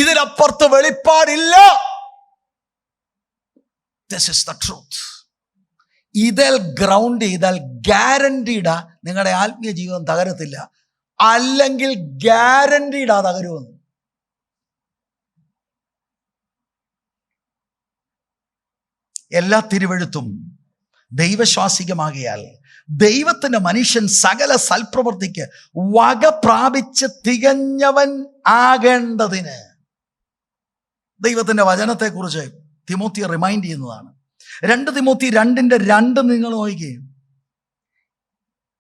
Speaker 1: ഇതിനപ്പുറത്ത് വെളിപ്പാടില്ല. This is the truth. ഇതിൽ ഗ്രൗണ്ട് ചെയ്താൽ ഗ്യാരണ്ടീഡാ നിങ്ങളുടെ ആത്മീയ ജീവിതം തകരത്തില്ല. അല്ലെങ്കിൽ ഗ്യാരണ്ടീഡാ തകരുമെന്ന്. എല്ലാ തിരുവെഴുത്തും ദൈവശ്വാസികമാകിയാൽ ദൈവത്തിന്റെ മനുഷ്യൻ സകല സൽപ്രവൃത്തിക്ക് വക പ്രാപിച്ച് തികഞ്ഞവൻ ആകേണ്ടതിന്. ദൈവത്തിന്റെ വചനത്തെക്കുറിച്ച് തിമോത്തിയെ റിമൈൻഡ് ചെയ്യുന്നതാണ്. 2 തിമോത്തി 2:2 നിങ്ങൾ നോക്കുകയും,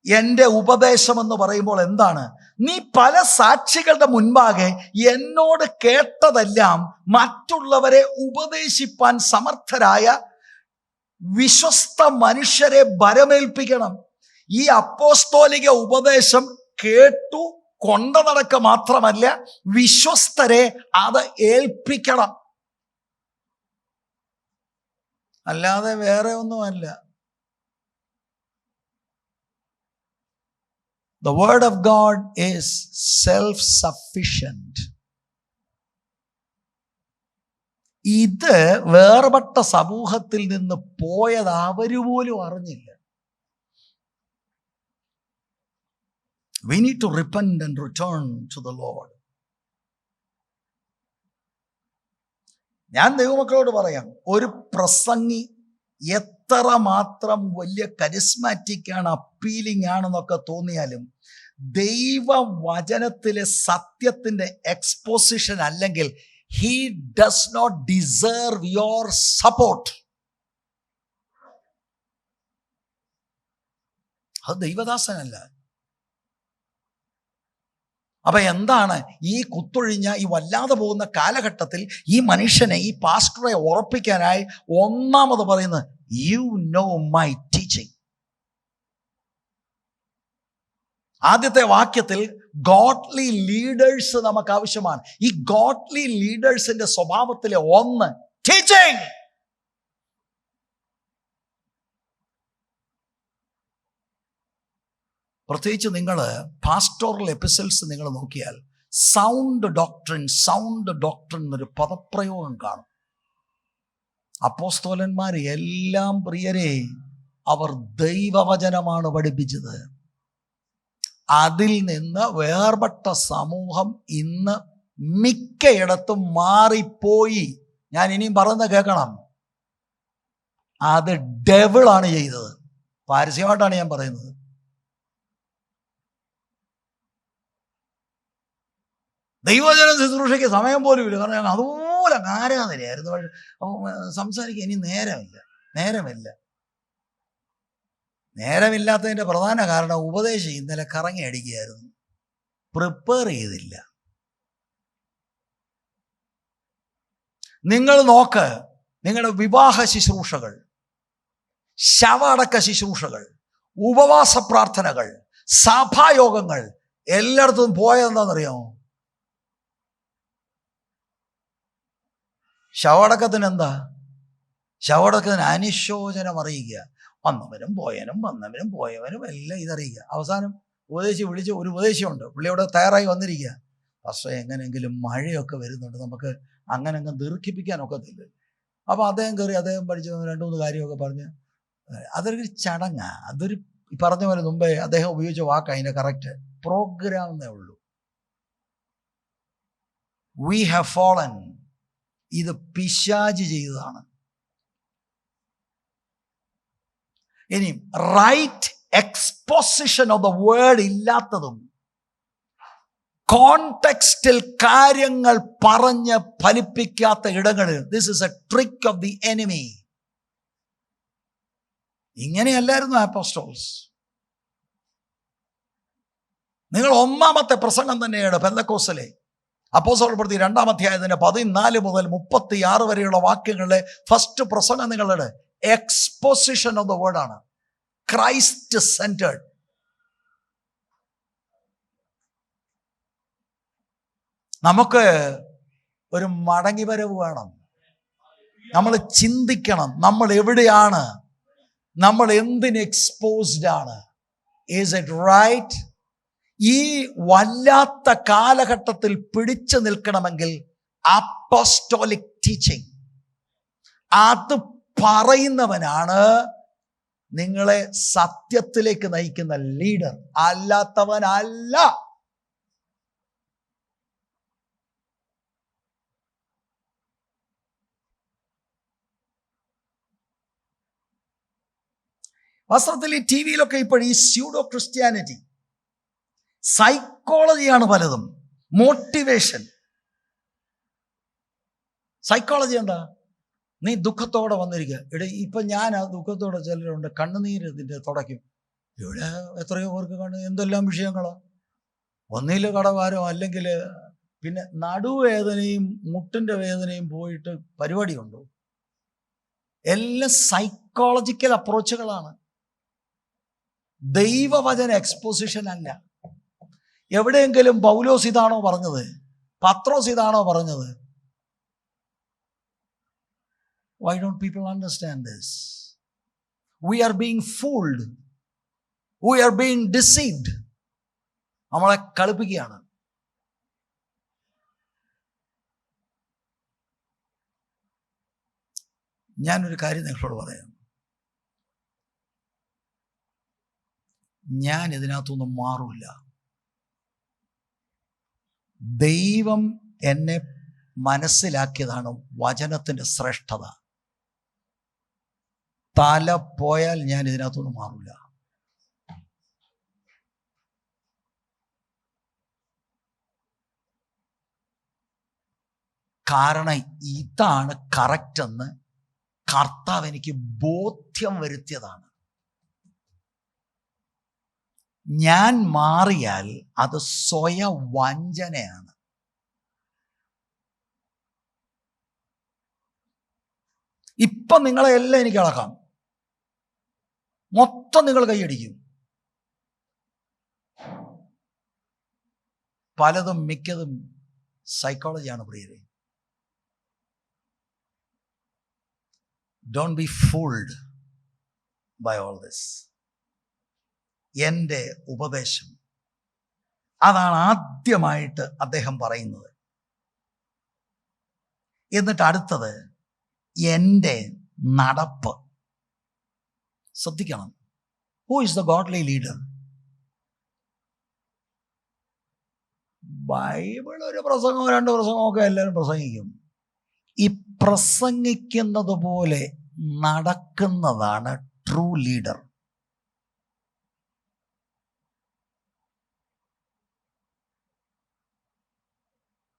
Speaker 1: എൻ്റെ ഉപദേശം എന്ന് പറയുമ്പോൾ എന്താണ്? നീ പല സാക്ഷികളുടെ മുൻപാകെ എന്നോട് കേട്ടതെല്ലാം മറ്റുള്ളവരെ ഉപദേശിപ്പാൻ സമർത്ഥരായ വിശ്വസ്ത മനുഷ്യരെ ഭരമേൽപ്പിക്കണം. ഈ അപ്പോസ്തോലിക ഉപദേശം കേട്ടു കൊണ്ട നടക്ക മാത്രമല്ല, വിശ്വസ്തരെ അത് ഏൽപ്പിക്കണം. അല്ലാതെ വേറെ ഒന്നുമല്ല. The word of God is self-sufficient. ഇത് വേർപെട്ട സമൂഹത്തിൽ നിന്ന് പോയത് അവര് പോലും അറിഞ്ഞില്ല. We need to repent and return to the Lord. ഞാൻ ദൈവമക്കളോട് പറയാം, ഒരു പ്രസംഗി എത്ര മാത്രം വലിയ കരിസ്മാറ്റിക് ആണ്, അപ്പീലിംഗ് ആണെന്നൊക്കെ തോന്നിയാലും ദൈവവചനത്തിലെ സത്യത്തിന്റെ എക്സ്പോസിഷൻ അല്ലെങ്കിൽ he does not deserve your support. അത് ദൈവദാസനല്ല. അപ്പൊ എന്താണ് ഈ കുത്തൊഴിഞ്ഞ ഈ വല്ലാതെ പോകുന്ന കാലഘട്ടത്തിൽ ഈ മനുഷ്യനെ, ഈ പാസ്റ്ററെ ഉറപ്പിക്കാനായി ഒന്നാമത് പറയുന്നത്, യു നോ മൈ ടീച്ചിങ്. ആദ്യത്തെ വാക്യത്തിൽ ഗോഡ്ലി ലീഡേഴ്സ് നമുക്ക് ആവശ്യമാണ്. ഈ ഗോഡ്ലി ലീഡേഴ്സിന്റെ സ്വഭാവത്തിലെ ഒന്ന് ടീച്ചിങ്. പ്രത്യേകിച്ച് നിങ്ങൾ പാസ്റ്റോറൽ എപ്പിസോഡ്സ് നിങ്ങൾ നോക്കിയാൽ സൗണ്ട് ഡോക്ട്രിൻ എന്നൊരു പദപ്രയോഗം കാണും. അപ്പോസ്തലന്മാർ എല്ലാം പ്രിയരെ അവർ ദൈവവചനമാണ് പഠിപ്പിച്ചത്. അതിൽ നിന്ന് വേർപെട്ട സമൂഹം ഇന്ന് മിക്കയിടത്തും മാറിപ്പോയി. ഞാൻ ഇനിയും പറയുന്നത് കേൾക്കണം. അത് ഡെവിളാണ് ചെയ്തത്. പാരസ്യമായിട്ടാണ് ഞാൻ പറയുന്നത്. ദൈവവചന ശുശ്രൂഷയ്ക്ക് സമയം പോലും ഇല്ല. കാരണം ഞാൻ അതുപോലെ ആരാധനയായിരുന്നു. സംസാരിക്കാൻ ഇനി നേരമില്ലാത്തതിൻ്റെ പ്രധാന കാരണം ഉപദേശം ഇന്നലെ കറങ്ങി അടിക്കുകയായിരുന്നു, പ്രിപ്പയർ ചെയ്തില്ല. നിങ്ങൾ നോക്ക്, നിങ്ങളുടെ വിവാഹ ശുശ്രൂഷകൾ, ശവ അടക്ക ശുശ്രൂഷകൾ, ഉപവാസ പ്രാർത്ഥനകൾ, സഭായോഗങ്ങൾ എല്ലായിടത്തും പോയതെന്താണെന്നറിയാമോ? ശവടക്കത്തിന് എന്താ? ശവടക്കത്തിന് അനുശോചനം അറിയിക്കുക. വന്നവനും പോയവനും എല്ലാം ഇതറിയിക്കുക. അവസാനം ഉപദേശി വിളിച്ച് ഒരു ഉപദേശമുണ്ട്, പുള്ളിയോടെ തയ്യാറായി വന്നിരിക്കുക. പക്ഷേ എങ്ങനെയെങ്കിലും മഴയൊക്കെ വരുന്നുണ്ട്, നമുക്ക് അങ്ങനെ ദീർഘിപ്പിക്കാനൊക്കത്തില്ല. അപ്പോൾ അദ്ദേഹം കയറി, അദ്ദേഹം പഠിച്ച 2-3 കാര്യമൊക്കെ പറഞ്ഞ്, അതൊരു ചടങ്ങാണ്. അതൊരു പറഞ്ഞ പോലെ മുമ്പേ അദ്ദേഹം ഉപയോഗിച്ച വാക്ക് അതിൻ്റെ കറക്റ്റ് പ്രോഗ്രാം എന്നേ ഉള്ളൂ. We have fallen. ഇത് പിശാച് ചെയ്തതാണ്. ഇനി right exposition of the word ഇല്ലാത്തതും കോണ്ടെക്സ്റ്റിൽ കാര്യങ്ങൾ പറഞ്ഞ് ഫലിപ്പിക്കാത്ത ഇടങ്ങളിൽ, this is a trick of the enemy. ഇങ്ങനെയല്ലായിരുന്നു അപ്പോസ്റ്റോൾസ്. നിങ്ങൾ 1-ാമത്തെ പ്രസംഗം തന്നെയാണ് പെന്തക്കോസ്തിലെ അപ്പോസ്തലരുടെ പ്രവൃത്തി 2-ാം അധ്യായത്തിന്റെ 14 മുതൽ 36 വരെയുള്ള വാക്യങ്ങളിലെ ഫസ്റ്റ് പ്രസംഗം നിങ്ങളുടെ എക്സ്പോസിഷൻ ഓഫ് ദ വേർഡ് ആണ്. Christ centred. നമുക്ക് ഒരു മടങ്ങിവരവ് വേണം. നമ്മൾ ചിന്തിക്കണം, നമ്മൾ എവിടെയാണ്, നമ്മൾ എന്തിന് എക്സ്പോസ്ഡ് ആണ്. Is it right? ഈ വല്ലാത്ത കാലഘട്ടത്തിൽ പിടിച്ചു നിൽക്കണമെങ്കിൽ അപ്പോസ്തോലിക് ടീച്ചിങ്, അത് പറയുന്നവനാണ് നിങ്ങളെ സത്യത്തിലേക്ക് നയിക്കുന്ന ലീഡർ, അല്ലാത്തവനല്ല. വാസ്തവത്തിൽ ഈ ടി വിയിലൊക്കെ ഇപ്പോൾ ഈ സ്യൂഡോ ക്രിസ്ത്യാനിറ്റി, സൈക്കോളജിയാണ് പലതും. മോട്ടിവേഷൻ സൈക്കോളജി എന്താ? നീ ദുഃഖത്തോടെ വന്നിരിക്കുക. ഇപ്പം ഞാൻ ആ ദുഃഖത്തോടെ, ചിലരുണ്ട് കണ്ണുനീര് ഇതിൻ്റെ തുടയ്ക്കും. ഇവിടെ എത്രയോ പേർക്ക് എന്തെല്ലാം വിഷയങ്ങളാണ്. ഒന്നിൽ കടവാരോ, അല്ലെങ്കിൽ പിന്നെ നടുവേദനയും മുട്ടിൻ്റെ വേദനയും പോയിട്ട് പരിപാടിയുണ്ടോ? എല്ലാം സൈക്കോളജിക്കൽ അപ്രോച്ചുകളാണ്, ദൈവവചന എക്സ്പോസിഷൻ അല്ല. എവിടെയെങ്കിലും പൗലോസ് ഇതാണോ പറഞ്ഞത്? പത്രോസ് ഇതാണോ പറഞ്ഞത്? Why don't people understand this? We are being fooled. We are being deceived. നമ്മളെ കളിപ്പിക്കുകയാണ്. ഞാനൊരു കാര്യം നിങ്ങളോട് പറയാം. ഞാൻ ഇതിനകത്തൊന്നും മാറില്ല. ദൈവം എന്നെ മനസ്സിലാക്കിയതാണ് വചനത്തിൻ്റെ ശ്രേഷ്ഠത. തല പോയാൽ ഞാൻ ഇതിനകത്തൊന്നും മാറില്ല. കാരണം ഇതാണ് കറക്റ്റെന്ന് കർത്താവ് എനിക്ക് ബോധ്യം വരുത്തിയതാണ്. ഞാൻ മാറിയാൽ അത് സ്വയം വഞ്ചനയാണ്. ഇപ്പം നിങ്ങളെ എല്ലാം എനിക്ക് അളക്കാം, മൊത്തം നിങ്ങൾ കൈയടിക്കും. പലതും മിക്കതും സൈക്കോളജിയാണ് പ്രിയരെ. Don't be fooled by all this. എൻ്റെ ഉപദേശം അതാണ് ആദ്യമായിട്ട് അദ്ദേഹം പറയുന്നത്. എന്നിട്ട് അടുത്തത് എൻ്റെ നടപ്പ്. ശ്രദ്ധിക്കണം, who is the godly leader? Bible ഒരു പ്രസംഗമോ 2 പ്രസംഗമോ ഒക്കെ എല്ലാവരും പ്രസംഗിക്കും. ഈ പ്രസംഗിക്കുന്നത് പോലെ നടക്കുന്നതാണ് ട്രൂ ലീഡർ.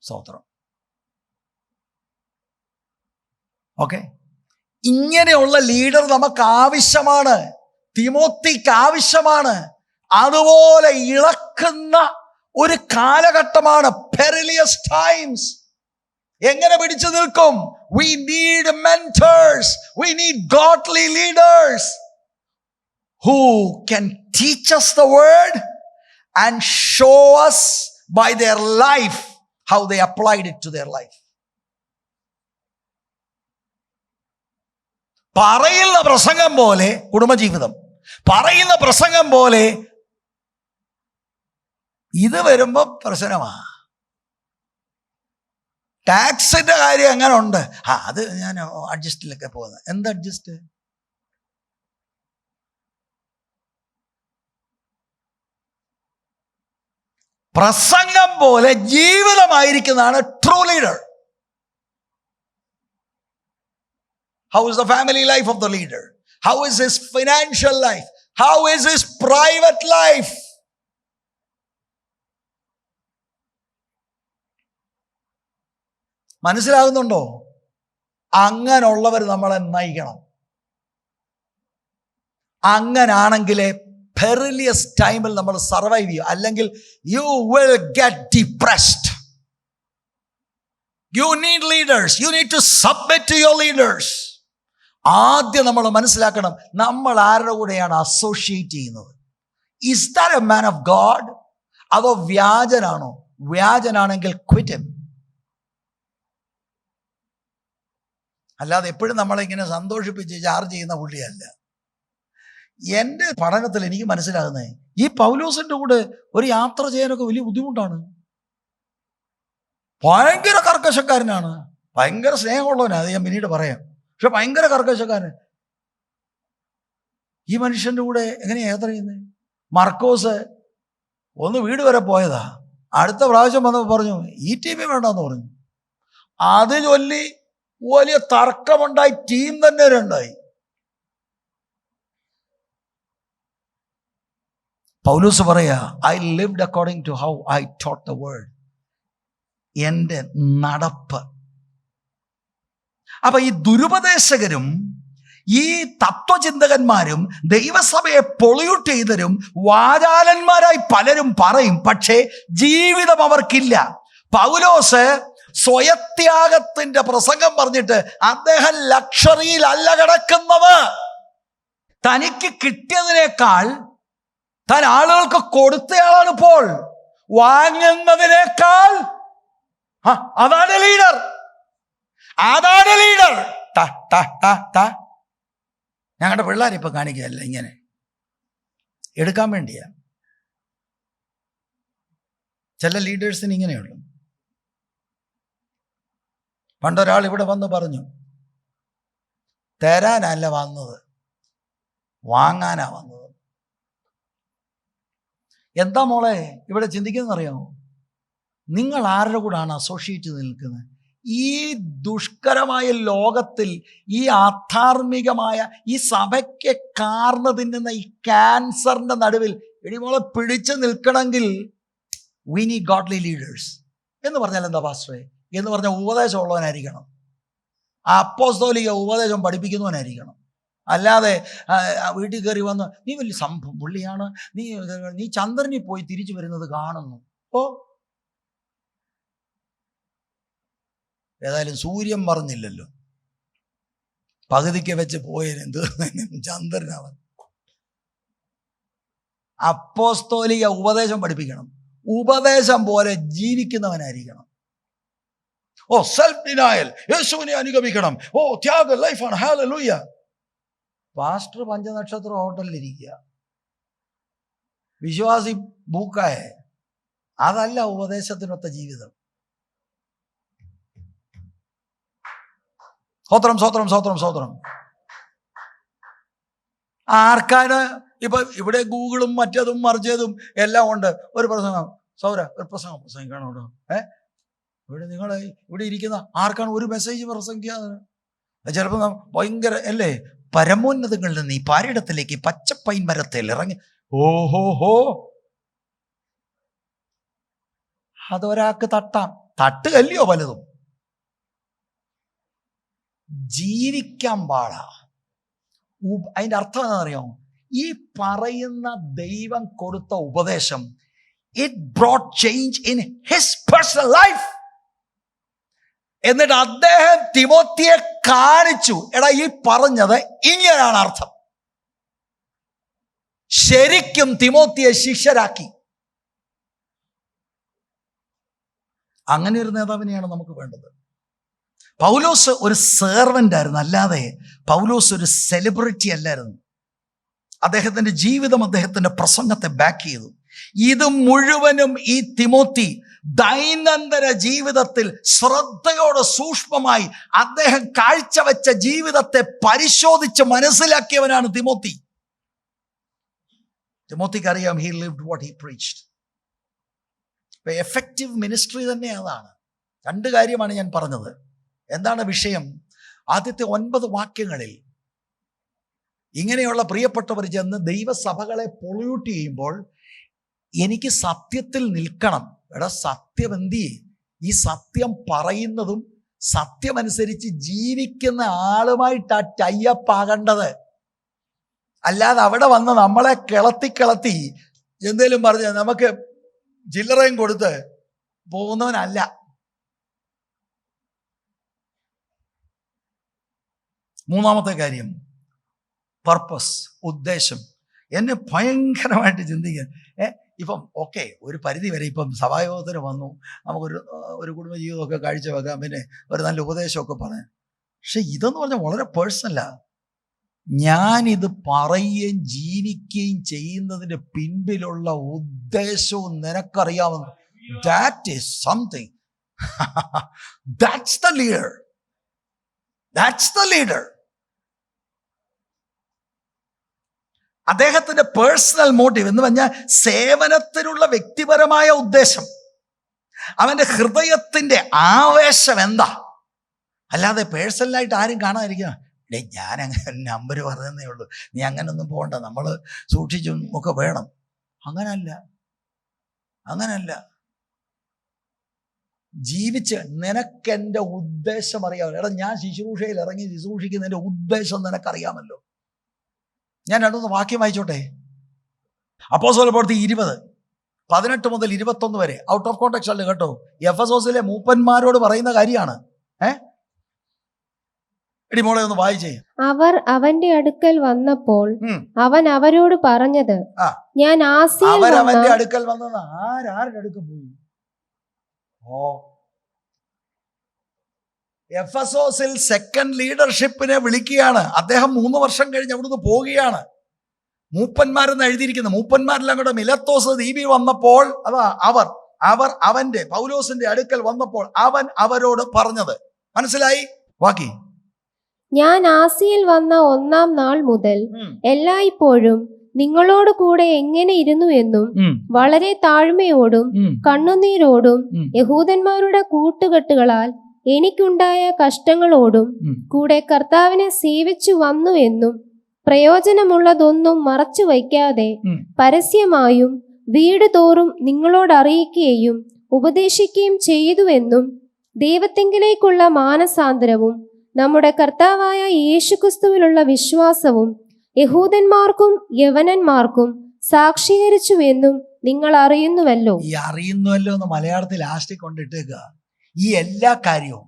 Speaker 1: സ്തോത്രം. ഓക്കെ, ഇങ്ങനെയുള്ള ലീഡർ നമുക്ക് ആവശ്യമാണ്. തിമോത്തിക്ക് ആവശ്യമാണ്. അതുപോലെ ഇളക്കുന്ന ഒരു കാലഘട്ടമാണ് പെരിലിയസ് ടൈംസ്. എങ്ങനെ പിടിച്ചു നിൽക്കും? We need mentors. We need godly leaders who can teach us the word and show us by their life how they applied it to their life. പറയുന്ന പ്രസംഗം പോലെ കുടുംബജീവിതം, പറയുന്ന പ്രസംഗം പോലെ ഇത് വരുമ്പോ പ്രശ്നമാ. ടാക്സിന്റെ കാര്യം അങ്ങനെ ഉണ്ട്. അത് ഞാൻ അഡ്ജസ്റ്റിലൊക്കെ പോകുന്നത്. എന്ത് അഡ്ജസ്റ്റ്? പ്രസംഗം പോലെ ജീവിതമായിരിക്കുന്നതാണ് true leader. How is the family life of the leader? How is his financial life? How is his private life? മനസ്സിലാകുന്നുണ്ടോ? അങ്ങനെയുള്ളവർ നമ്മളെ നയിക്കണം. അങ്ങനാണെങ്കിലേ പെറിലിയസ് ടൈമിൽ നമ്മൾ സർവൈവ് ചെയ്യും. അല്ലെങ്കിൽ you will get depressed. You need leaders. You need to submit to your leaders. ആദ്യം നമ്മൾ മനസ്സിലാക്കണം, നമ്മൾ ആരുടെ കൂടെയാണ് അസോസിയേറ്റ് ചെയ്യുന്നത്. Is that a man of God? അതോ വ്യാജനാണോ? വ്യാജനാണെങ്കിൽ ക്വിറ്റ് ഹിം. അല്ലാതെ എപ്പോഴും നമ്മളിങ്ങനെ സന്തോഷിപ്പിച്ച് ചാർജ് ചെയ്യുന്ന പുള്ളിയല്ല. എൻ്റെ പഠനത്തിൽ എനിക്ക് മനസ്സിലാകുന്നത്, ഈ പൗലോസിന്റെ കൂടെ ഒരു യാത്ര ചെയ്യാനൊക്കെ വലിയ ബുദ്ധിമുട്ടാണ്. ഭയങ്കര കർക്കശക്കാരനാണ്, ഭയങ്കര സ്നേഹമുള്ളവനാണ്, അത് ഞാൻ പിന്നീട് പറയാം. പക്ഷെ ഭയങ്കര കർക്കശക്കാരൻ. ഈ മനുഷ്യന്റെ കൂടെ എങ്ങനെയാ യാത്ര ചെയ്യുന്നത്? മർക്കോസ് ഒന്ന് വീട് വരെ പോയതാ. അടുത്ത പ്രാവശ്യം വന്നപ്പോൾ പറഞ്ഞു ETB വേണ്ടെന്ന് പറഞ്ഞു. അത് ചൊല്ലി വലിയ തർക്കമുണ്ടായി, ടീം തന്നെ രണ്ടായി. പൗലോസ് പറയാ, I lived according to how I taught the word. എൻ്റെ നടപ്പ്. അപ്പൊ ഈ ദുരുപദേശകരും ഈ തത്വചിന്തകന്മാരും ദൈവസഭയെ പൊളിയൂട്ട് ചെയ്തരും വാചാലന്മാരായി പലരും പറയും, പക്ഷേ ജീവിതം അവർക്കില്ല. പൗലോസ് സ്വയത്യാഗത്തിന്റെ പ്രസംഗം പറഞ്ഞിട്ട് അദ്ദേഹം ലക്ഷറിയിലല്ല കിടക്കുന്നത്. തനിക്ക് കിട്ടിയതിനേക്കാൾ താൻ ആളുകൾക്ക് കൊടുത്തയാളാണ് ഇപ്പോൾ. വാങ്ങുന്നതിനേക്കാൾ അതാണ് ലീഡർ. അതാണ് ലീഡർ. ഞങ്ങളുടെ പിള്ളേരിപ്പൊ കാണിക്കുകയല്ല, ഇങ്ങനെ എടുക്കാൻ വേണ്ടിയാ. ചില ലീഡേഴ്സിന് ഇങ്ങനെയുള്ളു. പണ്ടൊരാൾ ഇവിടെ വന്ന് പറഞ്ഞു, തരാനല്ല വന്നത്, വാങ്ങാനാ വന്നത്. എന്താ മോളെ ഇവിടെ ചിന്തിക്കുന്നറിയാമോ? നിങ്ങൾ ആരുടെ കൂടാണ് അസോസിയേറ്റ് നിൽക്കുന്നത്? ഈ ദുഷ്കരമായ ലോകത്തിൽ, ഈ ആധാർമികമായ ഈ സഭയ്ക്ക് കാർന്ന് തിന്നുന്ന ഈ ക്യാൻസറിന്റെ നടുവിൽ ഇടിമോളെ പിടിച്ചു നിൽക്കണമെങ്കിൽ വി നീഡ് ഗോഡ്ലി ലീഡേഴ്സ്. എന്ന് പറഞ്ഞാൽ എന്താ പാസ്റ്ററെ? എന്ന് പറഞ്ഞാൽ ഉപദേശമുള്ളവനായിരിക്കണം, അപ്പോസ്തോലിക ഉപദേശം പഠിപ്പിക്കുന്നവനായിരിക്കണം. അല്ലാതെ വീട്ടിൽ കയറി വന്ന് നീ വലിയ പുള്ളിയാണ്, നീ ചന്ദ്രനിൽ പോയി തിരിച്ചു വരുന്നത് കാണുന്നു. ഏതായാലും സൂര്യൻ പറഞ്ഞില്ലല്ലോ, പകുതിക്ക് വെച്ച് പോയതിന് ചന്ദ്രനാവൻ. അപ്പോസ്തോലിക ഉപദേശം പഠിപ്പിക്കണം, ഉപദേശം പോലെ ജീവിക്കുന്നവനായിരിക്കണം. സെൽഫ് ഡിനയൽ, യേശുവിനെ അനുഗമിക്കണം, ത്യാഗ ലൈഫാണ്, ഹല്ലേലൂയ. പാസ്റ്റർ പഞ്ചനക്ഷത്ര ഹോട്ടലിലിരിക്കുക, വിശ്വാസി ബൂക്കായ. അതല്ല ഉപദേശത്തിനൊത്ത ജീവിതം. സ്വത്രം സ്വത്രം സ്വത്രം സ്വത്രം. ആർക്കാണ് ഇപ്പൊ ഇവിടെ ഗൂഗിളും മറ്റതും മറിച്ചതും എല്ലാം ഉണ്ട്. ഒരു പ്രസംഗം ഒരു പ്രസംഗിക്കണം കേട്ടോ. ഇവിടെ നിങ്ങൾ ഇവിടെ ഇരിക്കുന്ന ആർക്കാണ് ഒരു മെസ്സേജ് പ്രസംഗിക്കാതെ? ചിലപ്പോൾ ഭയങ്കര അല്ലേ, പരമോന്നതങ്ങളിൽ നിന്ന് ഈ പാരിടത്തിലേക്ക് പച്ചപ്പൈൻ മരത്തിൽ ഇറങ്ങി ഓഹോ അതൊരാൾക്ക് തട്ടുകല്ലയോ പലതും. ജീവിക്കാൻ പാടാ. അതിൻ്റെ അർത്ഥം എന്താണെന്നറിയാമോ? ഈ പറയുന്ന ദൈവം കൊടുത്ത ഉപദേശം, it brought change in his personal life. എന്നിട്ട് അദ്ദേഹം തിമോത്തിയെ കാണിച്ചു, എടാ ഈ പറഞ്ഞത് ഇങ്ങനെയാണ് അർത്ഥം. ശരിക്കും തിമോത്തിയെ ശിഷ്യരാക്കി. അങ്ങനെ ഒരു നേതാവിനെയാണ് നമുക്ക് വേണ്ടത്. പൗലോസ് ഒരു സെർവൻ്റ് ആയിരുന്നു, അല്ലാതെ പൗലോസ് ഒരു സെലിബ്രിറ്റി അല്ലായിരുന്നു. അദ്ദേഹത്തിൻ്റെ ജീവിതം അദ്ദേഹത്തിൻ്റെ പ്രസംഗത്തെ ബാക്ക് ചെയ്തു. ഇത് മുഴുവനും ഈ തിമോത്തി ദൈനംദിന ജീവിതത്തിൽ ശ്രദ്ധയോടെ സൂക്ഷ്മമായി അദ്ദേഹം കാഴ്ചവെച്ച ജീവിതത്തെ പരിശോധിച്ച് മനസ്സിലാക്കിയവനാണ് തിമോത്തി. തിമോത്തിക്ക് അറിയാം, he lived what he preached. Effective ministry തന്നെ അതാണ്. 2 കാര്യമാണ് ഞാൻ പറഞ്ഞത്. എന്താണ് വിഷയം? ആദ്യത്തെ 9 വാക്യങ്ങളിൽ ഇങ്ങനെയുള്ള പ്രിയപ്പെട്ടവർ ചെന്ന് ദൈവസഭകളെ പൊള്യൂട്ട് ചെയ്യുമ്പോൾ എനിക്ക് സത്യത്തിൽ നിൽക്കണം. എടാ, സത്യം എന്തി? ഈ സത്യം പറയുന്നതും സത്യമനുസരിച്ച് ജീവിക്കുന്ന ആളുമായിട്ടാ ടൈപ്പ് ആകേണ്ടത്. അല്ലാതെ അവിടെ വന്ന് നമ്മളെ കിളത്തി എന്തേലും പറഞ്ഞ് നമുക്ക് ചില്ലറയും കൊടുത്ത് പോകുന്നവനല്ല. മൂന്നാമത്തെ കാര്യം, പർപ്പസ്, ഉദ്ദേശം. എന്നെ ഭയങ്കരമായിട്ട് ചിന്തിക്കാൻ ഇപ്പം ഓക്കെ, ഒരു പരിധി വരെ ഇപ്പം സഭായോഗത്തിന് വന്നു, നമുക്കൊരു കുടുംബജീവിതമൊക്കെ കാഴ്ചവെക്കാം, പിന്നെ ഒരു നല്ല ഉപദേശമൊക്കെ പറയാം. പക്ഷെ ഇതെന്ന് പറഞ്ഞാൽ വളരെ പേഴ്സണലാണ്. ഞാനിത് പറയുകയും ജീവിക്കുകയും ചെയ്യുന്നതിൻ്റെ പിൻപിലുള്ള ഉദ്ദേശവും നിനക്കറിയാവുന്ന. That is something. That's the leader. That's the leader. അദ്ദേഹത്തിന്റെ പേഴ്സണൽ മോട്ടീവ് എന്ന് പറഞ്ഞാൽ സേവനത്തിനുള്ള വ്യക്തിപരമായ ഉദ്ദേശം, അവന്റെ ഹൃദയത്തിന്റെ ആവേശം എന്താ. അല്ലാതെ പേഴ്സണലായിട്ട് ആരും കാണാതിരിക്കുക, ഞാൻ അങ്ങനെ നമ്പർ പറഞ്ഞതേ ഉള്ളൂ, നീ അങ്ങനൊന്നും പോകണ്ട, നമ്മൾ സൂക്ഷിച്ചും ഒക്കെ വേണം. അങ്ങനല്ല. ജീവിച്ച് നിനക്കെൻ്റെ ഉദ്ദേശം അറിയാമല്ലോ. എടാ, ഞാൻ ശുശ്രൂഷയിൽ ഇറങ്ങി ശുശ്രൂഷിക്കുന്നതിൻ്റെ ഉദ്ദേശം നിനക്കറിയാമല്ലോ. ഞാൻ 2 വാക്യം വായിച്ചോട്ടെ. അപ്പോസ്തല പ്രവൃത്തി 20:18 മുതൽ 21 വരെ. ഔട്ട് ഓഫ് കോണ്ടെക്സ്റ്റ് അല്ല കേട്ടോ, എഫെസോസിലെ മൂപ്പന്മാരോട് പറയുന്ന കാര്യമാണ്. എടി മോളെ ഒന്ന് വായിച്ചേ.
Speaker 2: അവർ അവന്റെ അടുക്കൽ വന്നപ്പോൾ അവൻ അവരോട് പറഞ്ഞത്, ഞാൻ
Speaker 1: അവരവന്റെ അടുക്കൽ വന്നത് ആരുടെ അടുക്കൽ പോയി? എഫെസോസിൽ സെക്കൻഡ് ലീഡർഷിപ്പിനെ വിളിക്കുകയാണ്. അദ്ദേഹം 3 വർഷം കഴിഞ്ഞ് അവിടുന്ന് പോവുകയാണ്. മൂപ്പന്മാരെന്ന് എഴുതിയിരിക്കുന്നത്. മൂപ്പന്മാരെല്ലാം കൂടെ മിലത്തോസ് ദ്വീപിൽ വന്നപ്പോൾ അവർ അവന്റെ പൗലോസിന്റെ അടുക്കൽ വന്നപ്പോൾ അവൻ അവരോട് പറഞ്ഞത്. മനസ്സിലായി? ബാക്കി,
Speaker 2: ഞാൻ ആസിയിൽ വന്ന 1-ാം നാൾ മുതൽ എല്ലായ്പ്പോഴും നിങ്ങളോട് കൂടെ എങ്ങനെ ഇരുന്നു എന്നും വളരെ താഴ്മയോടും കണ്ണുനീരോടും യഹൂദന്മാരുടെ കൂട്ടുകെട്ടുകളാൽ എനിക്കുണ്ടായ കഷ്ടങ്ങളോടും കൂടെ കർത്താവിനെ സേവിച്ചു വന്നു എന്നും പ്രയോജനമുള്ളതൊന്നും മറച്ചു വയ്ക്കാതെ പരസ്യമായും വീട് തോറും നിങ്ങളോട് അറിയിക്കുകയും ഉപദേശിക്കുകയും ചെയ്തുവെന്നും ദൈവത്തിങ്കിലേക്കുള്ള മാനസാന്തരവും നമ്മുടെ കർത്താവായ യേശുക്രിസ്തുവിലുള്ള വിശ്വാസവും യഹൂദന്മാർക്കും യവനന്മാർക്കും സാക്ഷീകരിച്ചുവെന്നും നിങ്ങൾ അറിയുന്നുവല്ലോ.
Speaker 1: ഈ അറിയുന്നുവല്ലോ എന്ന് മലയാളത്തിൽ ലാസ്റ്റ് കൊണ്ടിട്ടേക്കുക. ഈ എല്ലാ കാര്യവും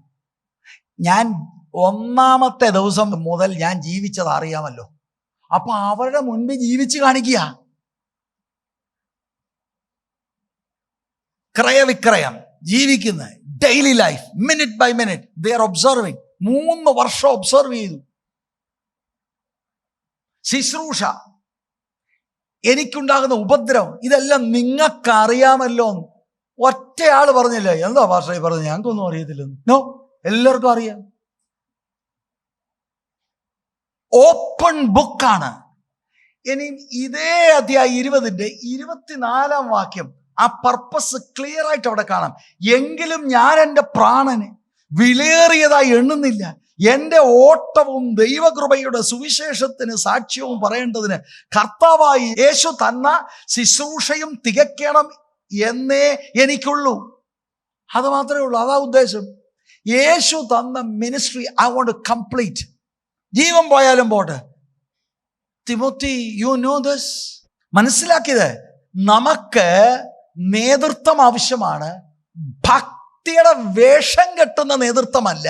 Speaker 1: ഞാൻ 1-ാമത്തെ ദിവസം മുതൽ ഞാൻ ജീവിച്ചത് അറിയാമല്ലോ. അപ്പൊ അവരുടെ മുൻപിൽ ജീവിച്ച് കാണിക്കുക. ക്രയവിക്രയം ജീവിക്കുന്ന daily life, minute by minute they are observing. 3 വർഷം ഒബ്സർവ് ചെയ്തു. ശുശ്രൂഷ, എനിക്കുണ്ടാകുന്ന ഉപദ്രവം, ഇതെല്ലാം നിങ്ങൾക്കറിയാമല്ലോ. ഒറ്റയാള് പറഞ്ഞില്ലേ, എന്താ ഭാഷ പറഞ്ഞു, ഞങ്ങൾക്കൊന്നും അറിയത്തില്ലെന്ന്. നോ, എല്ലാവർക്കും അറിയാം. ഓപ്പൺ ബുക്കാണ്. ഇനി ഇതേ അധ്യായം 20-ന്റെ 24-ാം വാക്യം, ആ പർപ്പസ് ക്ലിയർ ആയിട്ട് അവിടെ കാണാം. എങ്കിലും ഞാൻ എൻ്റെ പ്രാണനെ വിലയേറിയതായി എണ്ണുന്നില്ല, എൻ്റെ ഓട്ടവും ദൈവകൃപയുടെ സുവിശേഷത്തിന് സാക്ഷ്യവും പറയേണ്ടതിന് കർത്താവായി യേശു തന്ന ശുശ്രൂഷയും തികയ്ക്കണം എന്നേ എനിക്കുള്ളൂ. അത് മാത്രമേ ഉള്ളൂ. അതാ ഉദ്ദേശം. യേശു തന്ന ministry I want to complete. ജീവൻ പോയാലും പോട്ടെ. Timothy, you know this. മനസ്സിലാക്കിയത്, നമുക്ക് നേതൃത്വം ആവശ്യമാണ്. ഭക്തിയുടെ വേഷം കെട്ടുന്ന നേതൃത്വമല്ല.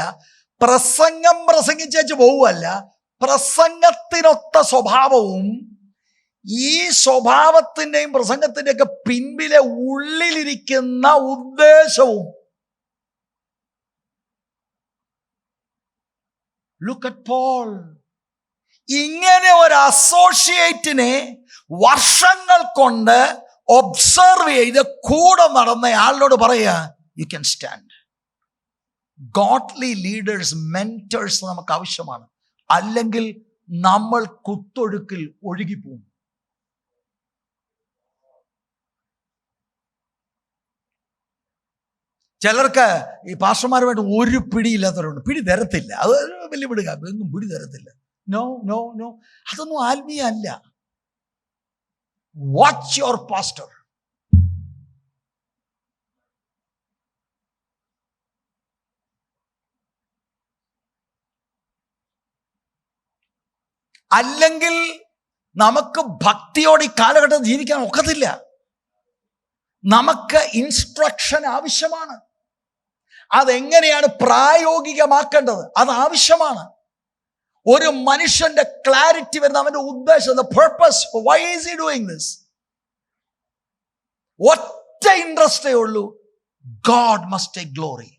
Speaker 1: പ്രസംഗം പ്രസംഗിച്ചു പോവുമല്ല. പ്രസംഗത്തിനൊത്ത സ്വഭാവവും ഈ സ്വഭാവത്തിൻ്റെയും പ്രസംഗത്തിൻ്റെയൊക്കെ പിൻപിലെ ഉള്ളിലിരിക്കുന്ന ഉദ്ദേശവും. Look at Paul. ഇങ്ങനെ ഒരു അസോസിയേറ്റിനെ വർഷങ്ങൾ കൊണ്ട് ഒബ്സർവ് ചെയ്ത് കൂടെ നടന്ന ആളിനോട് പറയുക, you can stand. Godly leaders, mentors നമുക്ക് ആവശ്യമാണ്. അല്ലെങ്കിൽ നമ്മൾ കുത്തൊഴുക്കിൽ ഒഴുകിപ്പോകും. ചിലർക്ക് ഈ പാസ്റ്റർമാരുമായിട്ട് ഒരു പിടിയില്ലാത്തവരുണ്ട്. പിടി തരത്തില്ല, അത് വലിയ പിടുക, എങ്ങും പിടി തരത്തില്ല. നോ നോ നോ, അതൊന്നും ആത്മീയ അല്ല. Watch your pastor. അല്ലെങ്കിൽ നമുക്ക് ഭക്തിയോടെ ഈ കാലഘട്ടത്തിൽ ജീവിക്കാൻ ഒക്കത്തില്ല. നമുക്ക് ഇൻസ്ട്രക്ഷൻ ആവശ്യമാണ്. അതെങ്ങനെയാണ് പ്രായോഗികമാക്കേണ്ടത് അത് ആവശ്യമാണ്. ഒരു മനുഷ്യന്റെ ക്ലാരിറ്റി വരുന്ന അവന്റെ ഉദ്ദേശം, the purpose, why is he doing this? ഒറ്റ ഇൻട്രസ്റ്റേ ഉള്ളൂ, God must take glory.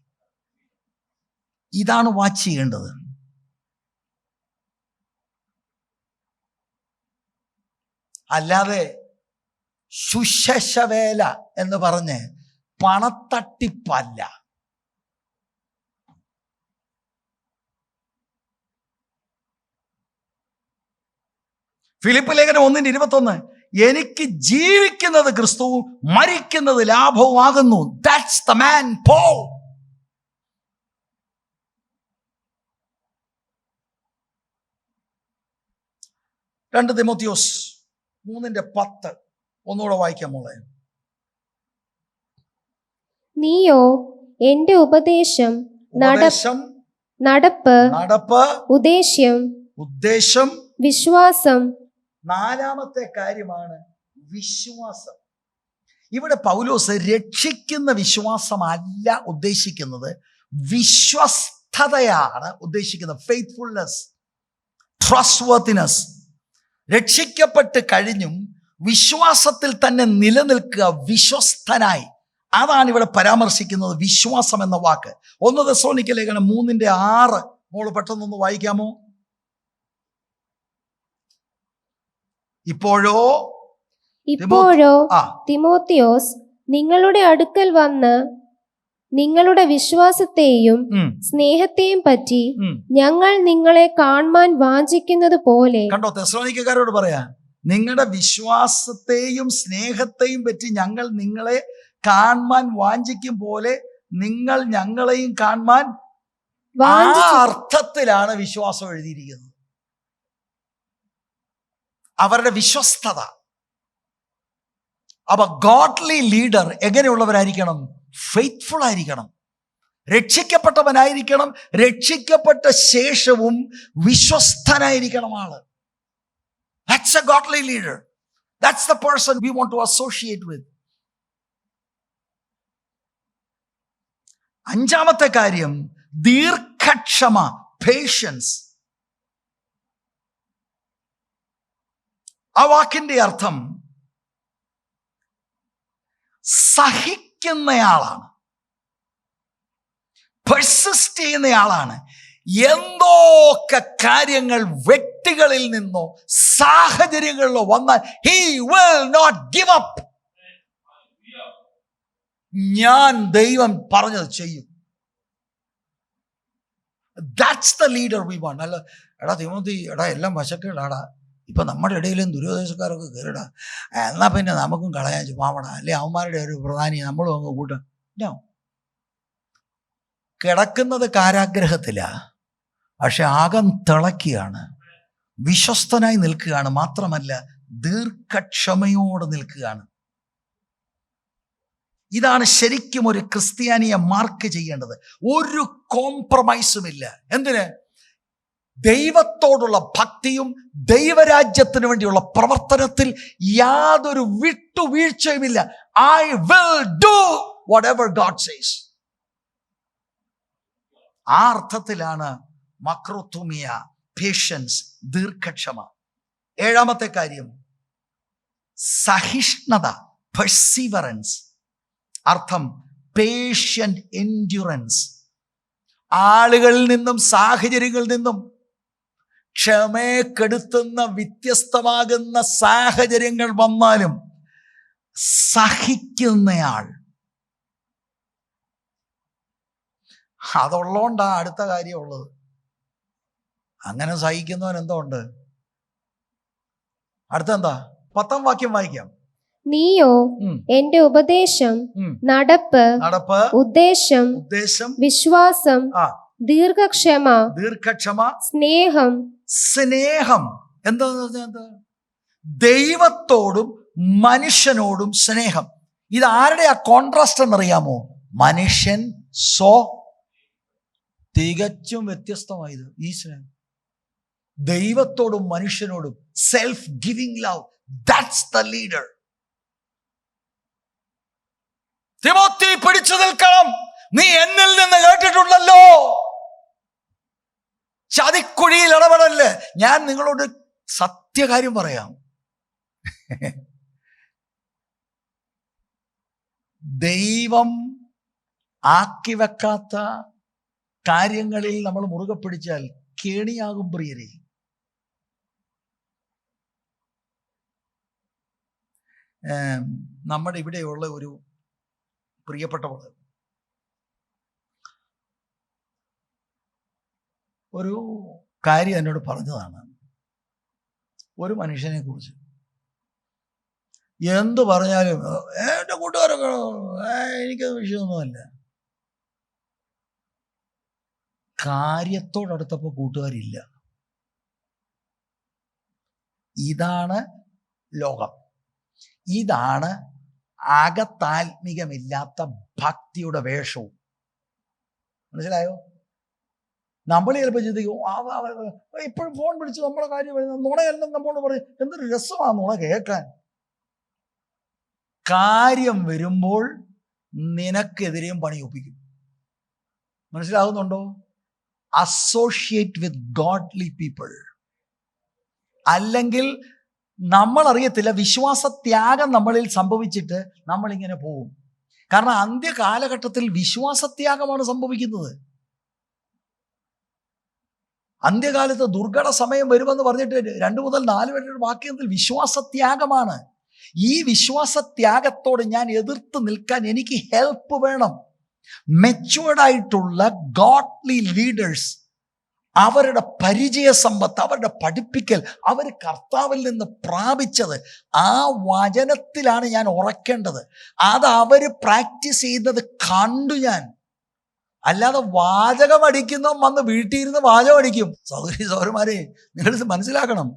Speaker 1: ഇതാണ് വാച്ച് ചെയ്യേണ്ടത്. അല്ലാതെ സുശേഷവേല എന്ന് പറഞ്ഞ് പണത്തട്ടിപ്പല്ല. ഫിലിപ്പ് ലേഖനം 1:21, എനിക്ക് ജീവിക്കുന്നത് ക്രിസ്തുവും മരിക്കുന്നത് ലാഭവുമാകുന്നു. That's the man Paul. രണ്ട് തിമോത്തിയോസ് 3:10 ഒന്നുകൂടെ വായിക്കാം മോളെ.
Speaker 2: നീയോ എന്റെ ഉപദേശം, നടപ്പ്, ഉദ്ദേശ്യം, വിശ്വാസം.
Speaker 1: നാലാമത്തെ കാര്യമാണ് വിശ്വാസം. ഇവിടെ പൗലോസ് രക്ഷിക്കുന്ന വിശ്വാസമല്ല ഉദ്ദേശിക്കുന്നത്, വിശ്വസ്തതയാണ് ഉദ്ദേശിക്കുന്നത്. ഫെയ്ത്ത്ഫുൾനെസ്, ട്രസ്റ്റ്വർത്തിനെസ്. രക്ഷിക്കപ്പെട്ട് കഴിഞ്ഞും വിശ്വാസത്തിൽ തന്നെ നിലനിൽക്കുക, വിശ്വസ്തനായി. അതാണ് ഇവിടെ പരാമർശിക്കുന്നത് വിശ്വാസം എന്ന വാക്ക്. 1 തെസ്സലോനിക്ക ലേഖനം 3:6 മോള് പെട്ടെന്നൊന്ന് വായിക്കാമോ? ഇപ്പോഴോ
Speaker 2: തിമോത്തിയോസ് നിങ്ങളുടെ അടുക്കൽ വന്ന് നിങ്ങളുടെ വിശ്വാസത്തെയും സ്നേഹത്തെയും പറ്റി ഞങ്ങൾ നിങ്ങളെ കാണുവാൻ വാഞ്ചിക്കുന്നത് പോലെ.
Speaker 1: കണ്ടോ, തെസ്സലോനിക്കക്കാരോട് പറയാ, നിങ്ങളുടെ വിശ്വാസത്തെയും സ്നേഹത്തെയും പറ്റി ഞങ്ങൾ നിങ്ങളെ കാണുവാൻ വാഞ്ചിക്കും പോലെ നിങ്ങൾ ഞങ്ങളെയും കാണുവാൻ. ആ അർത്ഥത്തിലാണ് വിശ്വാസം എഴുതിയിരിക്കുന്നത്. അവരുടെ വിശ്വസ്തത. അപ്പൊ ഗോഡ്ലി ലീഡർ എങ്ങനെയുള്ളവരായിരിക്കണം? ഫെയ്ത്ത്ഫുൾ ആയിരിക്കണം, രക്ഷിക്കപ്പെട്ടവനായിരിക്കണം, രക്ഷിക്കപ്പെട്ട ശേഷവും വിശ്വസ്തനായിരിക്കണം ആള്. That's a godly leader. That's the person we want to associate with. അഞ്ചാമത്തെ കാര്യം ദീർഘക്ഷമ, പേഷ്യൻസ്. ആ വാക്കിന്റെ അർത്ഥം സഹിക്കുന്നയാളാണ്, പെർസിസ്റ്റ് ചെയ്യുന്നയാളാണ്. എന്തൊക്കെ കാര്യങ്ങൾ വ്യക്തികളിൽ നിന്നോ സാഹചര്യങ്ങളിലോ വന്നാൽ he will not give up. ഞാൻ ദൈവം പറഞ്ഞത് ചെയ്യും. That's the leader we want. അല്ല എടാ തിമോത്തി, എടാ എല്ലാം വശക്കേടാടാ, ഇപ്പൊ നമ്മുടെ ഇടയിലും ദുരുപദേശക്കാരൊക്കെ കയറിടാ, എന്നാ പിന്നെ നമുക്കും കളയാൻ ചുമ്മാവണ, അല്ലെ അവന്മാരുടെ ഒരു പ്രധാനി നമ്മളും അങ്ങ് കൂട്ടാം. കിടക്കുന്നത് കാരാഗ്രഹത്തിലാ, പക്ഷെ ആകം തിളക്കുകയാണ്, വിശ്വസ്തനായി നിൽക്കുകയാണ്. മാത്രമല്ല ദീർഘക്ഷമയോടെ നിൽക്കുകയാണ്. ഇതാണ് ശരിക്കും ഒരു ക്രിസ്ത്യാനിയെ മാർക്ക് ചെയ്യേണ്ടത്. ഒരു കോംപ്രമൈസും ഇല്ല. എന്തിന്? ദൈവത്തോടുള്ള ഭക്തിയും ദൈവരാജ്യത്തിന് വേണ്ടിയുള്ള പ്രവർത്തനത്തിൽ യാതൊരു വിട്ടുവീഴ്ചയുമില്ല. I will do whatever God says. ആ അർത്ഥത്തിലാണ് മക്രോത്തുമിയ, പേഷ്യൻസ്, ദീർഘക്ഷമ. ഏഴാമത്തെ കാര്യം സഹിഷ്ണുത, പെർസീവറൻസ്. അർത്ഥം പേഷ്യന്റ് എൻഡ്യൂറൻസ്. ആളുകളിൽ നിന്നും സാഹചര്യങ്ങളിൽ നിന്നും ക്ഷമയെ കെടുത്തുന്ന വ്യത്യസ്തമാകുന്ന സാഹചര്യങ്ങൾ വന്നാലും സഹിക്കുന്നയാൾ, അതുള്ളോണ്ടാ അടുത്ത കാര്യമുള്ളത്. അങ്ങനെ സഹിക്കുന്നവൻ എന്തോ ഉണ്ട്. അടുത്തെന്താ? 10-ാം വാക്യം വായിക്കാം.
Speaker 2: നീയോ എന്റെ ഉപദേശം, നടപ്പ്, ഉദ്ദേശം, വിശ്വാസം, ദീർഘക്ഷമ, സ്നേഹം.
Speaker 1: എന്താ? ദൈവത്തോടും മനുഷ്യനോടും സ്നേഹം. ഇത് ആരുടെ ആ കോൺട്രാസ്റ്റ് എന്നറിയാമോ? മനുഷ്യൻ തികച്ചും വ്യത്യസ്തമായത് ഈ സ്നേഹം. ദൈവത്തോടും മനുഷ്യനോടും self giving love. That's the leader. Timothy, പിടിച്ചു നിൽക്കണം. നീ എന്നിൽ നിന്ന് കേട്ടിട്ടുണ്ടല്ലോ. ചതിക്കുഴിയിൽ ഇടപെടല്ലേ. ഞാൻ നിങ്ങളോട് സത്യകാര്യം പറയാം. ദൈവം ആക്കി വെക്കാത്ത കാര്യങ്ങളിൽ നമ്മൾ മുറുകെ പിടിച്ചാൽ കേണിയാകും പ്രിയരെ. നമ്മുടെ ഇവിടെയുള്ള ഒരു പ്രിയപ്പെട്ടവൾ ഒരു കാര്യം എന്നോട് പറഞ്ഞതാണ്. ഒരു മനുഷ്യനെ കുറിച്ച് എന്ത് പറഞ്ഞാലും എൻ്റെ കൂട്ടുകാരൊക്കെ എനിക്കത് വിഷയമൊന്നുമല്ല. കാര്യത്തോടടുത്തപ്പോൾ കൂട്ടുകാരില്ല. ഇതാണ് ലോകം. ഇതാണ് അകത്താത്മികമില്ലാത്ത ഭക്തിയുടെ വേഷവും. മനസ്സിലായോ? നമ്മൾ ചിലപ്പോൾ ചിന്തിക്കും, ഇപ്പോഴും ഫോൺ വിളിച്ച് നമ്മളെ കാര്യം പറയുന്നത് നുണയെല്ലാം നമ്മോട് പറയും. എന്തൊരു രസമാണ് നുണ കേൾക്കാൻ. കാര്യം വരുമ്പോൾ നിനക്കെതിരെയും പണി ഒപ്പിക്കും. മനസ്സിലാകുന്നുണ്ടോ? അസോഷിയേറ്റ് വിത്ത് ഗോഡ്ലി പീപ്പിൾ. അല്ലെങ്കിൽ നമ്മൾ അറിയത്തില്ല, വിശ്വാസത്യാഗം നമ്മളിൽ സംഭവിച്ചിട്ട് നമ്മളിങ്ങനെ പോകും. കാരണം അന്ത്യകാലഘട്ടത്തിൽ വിശ്വാസത്യാഗമാണ് സംഭവിക്കുന്നത്. അന്ത്യകാലത്ത് ദുർഘട സമയം വരുമെന്ന് പറഞ്ഞിട്ട് 2 മുതൽ 4 വരെ വാക്യത്തിൽ വിശ്വാസത്യാഗമാണ്. ഈ വിശ്വാസത്യാഗത്തോട് ഞാൻ എതിർത്ത് നിൽക്കാൻ എനിക്ക് ഹെൽപ്പ് വേണം. മെച്യൂർഡായിട്ടുള്ള ഗോഡ്ലി ലീഡേഴ്സ്, അവരുടെ പരിചയ സമ്പത്ത്, അവരുടെ പഠിപ്പിക്കൽ, അവർ കർത്താവിൽ നിന്ന് പ്രാപിച്ചത് ആ വചനത്തിലാണ് ഞാൻ ഉറക്കേണ്ടത്. അത് അവർ പ്രാക്ടീസ് ചെയ്യുന്നത് കണ്ടു ഞാൻ. അല്ലാതെ വാചകം അടിക്കുന്നവൻ വന്ന് വീട്ടിലിരുന്ന് വാചകം അടിക്കും. സഹോദരന്മാരെ, നിങ്ങളിത് മനസ്സിലാക്കണം.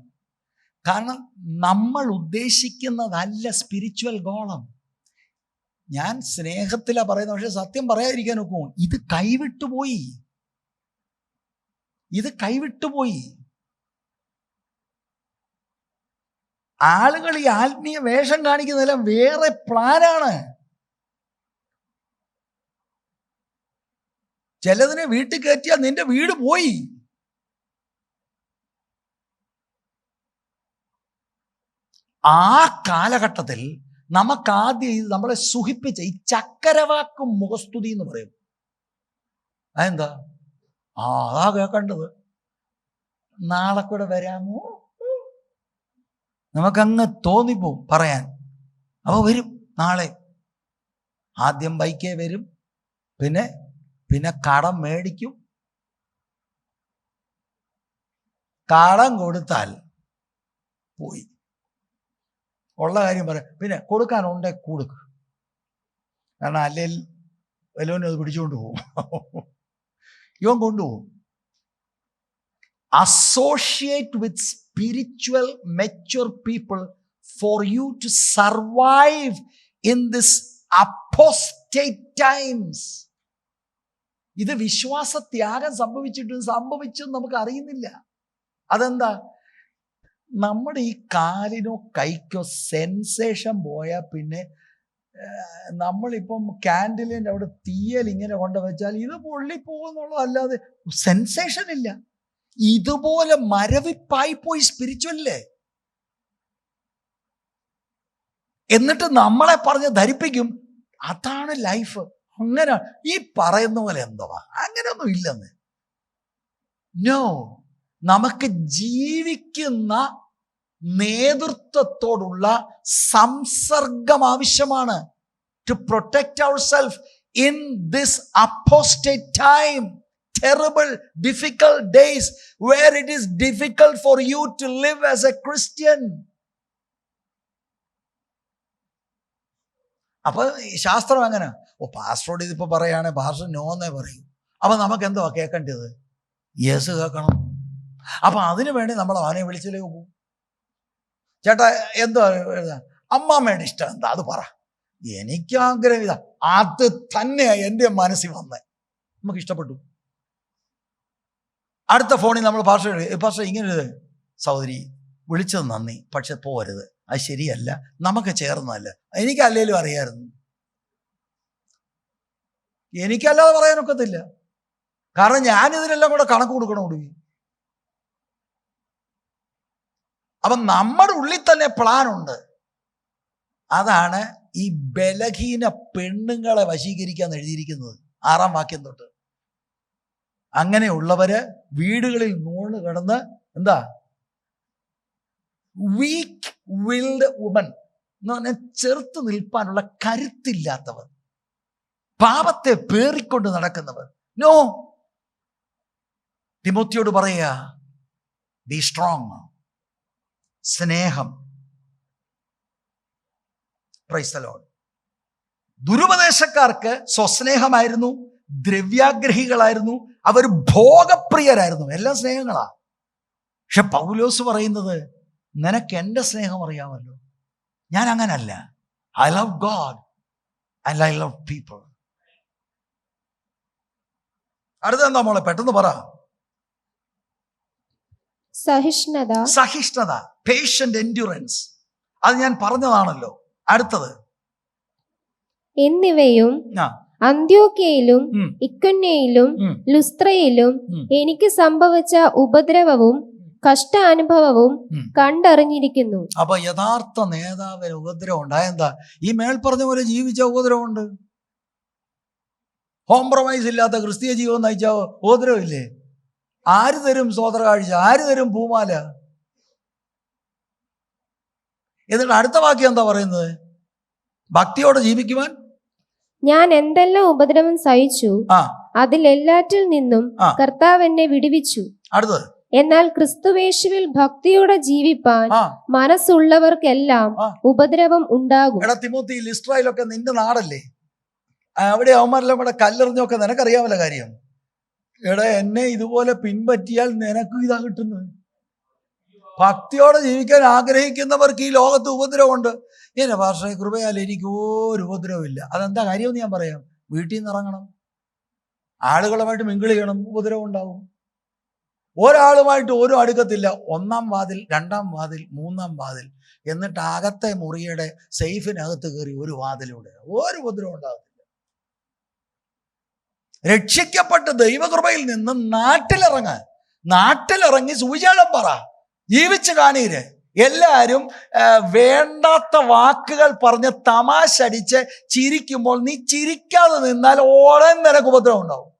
Speaker 1: കാരണം നമ്മൾ ഉദ്ദേശിക്കുന്നതല്ല സ്പിരിച്വൽ ഗോളം. ഞാൻ സ്നേഹത്തിലാണ് പറയുന്നത്, പക്ഷെ സത്യം പറയാതിരിക്കാൻ ഒക്കും. ഇത് കൈവിട്ടുപോയി. ആളുകൾ ഈ ആത്മീയ വേഷം കാണിക്കുന്നതെല്ലാം വേറെ പ്ലാനാണ്. ചിലതിനെ വീട്ടിൽ കയറ്റിയാൽ നിന്റെ വീട് പോയി. ആ കാലഘട്ടത്തിൽ നമുക്കാദ്യം ഇത് നമ്മളെ സുഖിപ്പിച്ച ഈ ചക്കരവാക്കും മുഖസ്തുതി എന്ന് പറയും. അതെന്താ? അതാ കേൾക്കേണ്ടത്. നാളെ കൂടെ വരാമോ? നമുക്കങ്ങ് തോന്നിപ്പോവും പറയാൻ. അപ്പോൾ വരും നാളെ. ആദ്യം ബൈക്കേ വരും, പിന്നെ കടം മേടിക്കും. കടം കൊടുത്താൽ പോയി. ഉള്ള കാര്യം പറയാം. പിന്നെ കൊടുക്കാനുണ്ടെ കൊടുക്കും. കാരണം അല്ലെങ്കിൽ വല്ലവനും അത് പിടിച്ചുകൊണ്ട് പോകും. ഇവൻ കൊണ്ടുപോകും. Associate with spiritual mature people for you to survive in this apostate times. ഇത് വിശ്വാസത്യാഗം സംഭവിച്ചെന്ന് നമുക്ക് അറിയുന്നില്ല. അതെന്താ? നമ്മുടെ ഈ കാലിനോ കൈക്കോ സെൻസേഷൻ പോയാൽ പിന്നെ നമ്മളിപ്പം ക്യാൻഡിലിൻ്റെ അവിടെ തീയൽ ഇങ്ങനെ കൊണ്ടുവച്ചാൽ ഇത് പൊള്ളിപ്പോകുന്നുള്ളതല്ലാതെ സെൻസേഷൻ ഇല്ല. ഇതുപോലെ മരവിപ്പായി പോയി സ്പിരിച്വലില്. എന്നിട്ട് നമ്മളെ പറഞ്ഞ് ധരിപ്പിക്കും അതാണ് ലൈഫ്. അങ്ങനെ ഈ പറയുന്ന പോലെ എന്തുവാ, അങ്ങനെ അങ്ങനെയൊന്നും ഇല്ലെന്ന്. നോ, നമുക്ക് ജീവിക്കുന്ന നേതൃത്വത്തോടുള്ള സംസർഗം ആവശ്യമാണ്. To protect our self in this apostate time, terrible, difficult days where it is difficult for you to live as a Christian. അപ്പൊ ശാസ്ത്രം അങ്ങനെ, പാസ്റ്ററോട് ഇതിപ്പോ പറയാണ്, പാസ്റ്റർ നോ എന്നേ പറയും. അപ്പൊ നമുക്ക് എന്തോ കേൾക്കേണ്ടത്? യെസ് കേൾക്കണം. അപ്പൊ അതിനു വേണ്ടി നമ്മൾ അവനെ വിളിച്ചില്ലേ പോകും. ചേട്ടാ എന്തോ അമ്മാമ്മയുടെ ഇഷ്ടം എന്താ അത് പറ, എനിക്ക് ആഗ്രഹം ഇതാ, അത് തന്നെയാ എൻ്റെ മനസ്സിൽ വന്നേ. നമുക്ക് ഇഷ്ടപ്പെട്ടു. അടുത്ത ഫോണിൽ നമ്മൾ പാസ്റ്റർ ഇങ്ങനെ, സഹോദരി വിളിച്ചത് നന്ദി, പക്ഷെ പോരുത്, അത് ശരിയല്ല, നമുക്ക് ചേർന്നല്ല. എനിക്കല്ലേലും അറിയാമായിരുന്നു. എനിക്കല്ലാതെ പറയാനൊക്കത്തില്ല, കാരണം ഞാനിതിനെല്ലാം കൂടെ കണക്ക് കൊടുക്കണം. അപ്പം നമ്മുടെ ഉള്ളിൽ തന്നെ പ്ലാൻ ഉണ്ട്. അതാണ് ഈ ബലഹീന പെണ്ണുങ്ങളെ വശീകരിക്കാൻ എഴുതിയിരിക്കുന്നത് 6-ാം വാക്യം തൊട്ട്. അങ്ങനെയുള്ളവര് വീടുകളിൽ നൂണ് കിടന്ന് എന്താ, വീക്ക് വിൽഡ് വുമൻ എന്ന് പറഞ്ഞാൽ ചെറുത്ത് നിൽപ്പാനുള്ള കരുത്തില്ലാത്തവർ, പാപത്തെ പേറിക്കൊണ്ട് നടക്കുന്നവർ. നോ, തിമോത്തിയോട് പറയുക, ബി സ്ട്രോങ്. സ്നേഹം. Praise the Lord. ദുരുപദേശക്കാർക്ക് സ്വസ്നേഹമായിരുന്നു, ദ്രവ്യാഗ്രഹികളായിരുന്നു, അവർ ഭോഗപ്രിയരായിരുന്നു. എല്ലാം സ്നേഹങ്ങളാ. പക്ഷെ പൗലോസ് പറയുന്നത്, നിനക്ക് എൻ്റെ സ്നേഹം അറിയാമല്ലോ, ഞാൻ അങ്ങനല്ല. I love God and I love people. അടുത്തെന്താ മോളെ, പെട്ടെന്ന് പറ. സഹിഷ്ണുത, പേഷ്യന്റ് എൻഡ്യൂറൻസ്. അത് ഞാൻ പറഞ്ഞതാണല്ലോ. അടുത്തത്,
Speaker 2: എന്നിവയും അന്ത്യോക്യയിലും ഇക്കോന്യയിലും ലുസ്ത്രയിലും എനിക്ക് സംഭവിച്ച ഉപദ്രവവും കഷ്ടാനുഭവവും കണ്ടറിഞ്ഞിരിക്കുന്നു.
Speaker 1: അപ്പൊ യഥാർത്ഥ നേതാവിന് ഉപദ്രവം ഉണ്ടായെന്താ? ഈ മേൽ പറഞ്ഞ പോലെ ജീവിച്ച ഉപദ്രവമുണ്ട്. കോംപ്രമൈസ് ഇല്ലാത്ത ക്രിസ്തീയ ജീവിതം നയിച്ച ഉപദ്രവമില്ലേ? ആര് തരും സ്വതന്ത്ര കാഴ്ച? ആര് തരും പൂമാല? എന്നിട്ട് അടുത്ത വാക്യം എന്താ പറയുന്നത്? ഭക്തിയോടെ ജീവിക്കുവാൻ
Speaker 2: ഞാൻ എന്തെല്ലാം ഉപദ്രവം സഹിച്ചു, അതിലെല്ലാറ്റിൽ നിന്നും കർത്താവ് എന്നെ വിടുവിച്ചു.
Speaker 1: അടുത്തത്,
Speaker 2: എന്നാൽ ക്രിസ്തുവേശുവിൽ ഭക്തിയോടെ ജീവിപ്പാൻ മനസ്സുള്ളവർക്കെല്ലാം ഉപദ്രവം ഉണ്ടാകും.
Speaker 1: എടാ തിമോത്തി, ലിസ്ട്രയിലൊക്കെ നിന്റെ നാടല്ലേ? അവിടെ അവന്മാരെല്ലാം ഇവിടെ കല്ലെറിഞ്ഞൊക്കെ നിനക്കറിയാമല്ലോ കാര്യം. എടാ, എന്നെ ഇതുപോലെ പിൻപറ്റിയാൽ നിനക്കും ഇതാ കിട്ടുന്നത്. ഭക്തിയോടെ ജീവിക്കാൻ ആഗ്രഹിക്കുന്നവർക്ക് ഈ ലോകത്ത് ഉപദ്രവമുണ്ട്. എന്നെ പാസ്റ്ററെ കൃപയാൽ എനിക്ക് ഒരു ഉപദ്രവമില്ല. അതെന്താ കാര്യമെന്ന് ഞാൻ പറയാം. വീട്ടിൽ നിന്ന് ഇറങ്ങണം, ആളുകളുമായിട്ട് മിങ്കിൾ ചെയ്യണം, ഉപദ്രവം ഉണ്ടാവും. ഒരാളുമായിട്ട് ഓരോ അടുക്കത്തില്ല. 1-ാം വാതിൽ, 2-ാം വാതിൽ, 3-ാം വാതിൽ, എന്നിട്ട് അകത്തെ മുറിയുടെ സേഫിനകത്ത് കയറി ഒരു വാതിലൂടെ ഒരു ഉപദ്രവം ഉണ്ടാകത്തില്ല. രക്ഷിക്കപ്പെട്ട് ദൈവകൃപയിൽ നിന്ന് നാട്ടിലിറങ്ങി സുവിശേഷം പറ, ജീവിച്ച് കാണീര്. എല്ലാവരും വേണ്ടാത്ത വാക്കുകൾ പറഞ്ഞ് തമാശ അടിച്ച് ചിരിക്കുമ്പോൾ നീ ചിരിക്കാതെ നിന്നാൽ ഓടൻ നിനക്ക് ഉപദ്രവം ഉണ്ടാവും.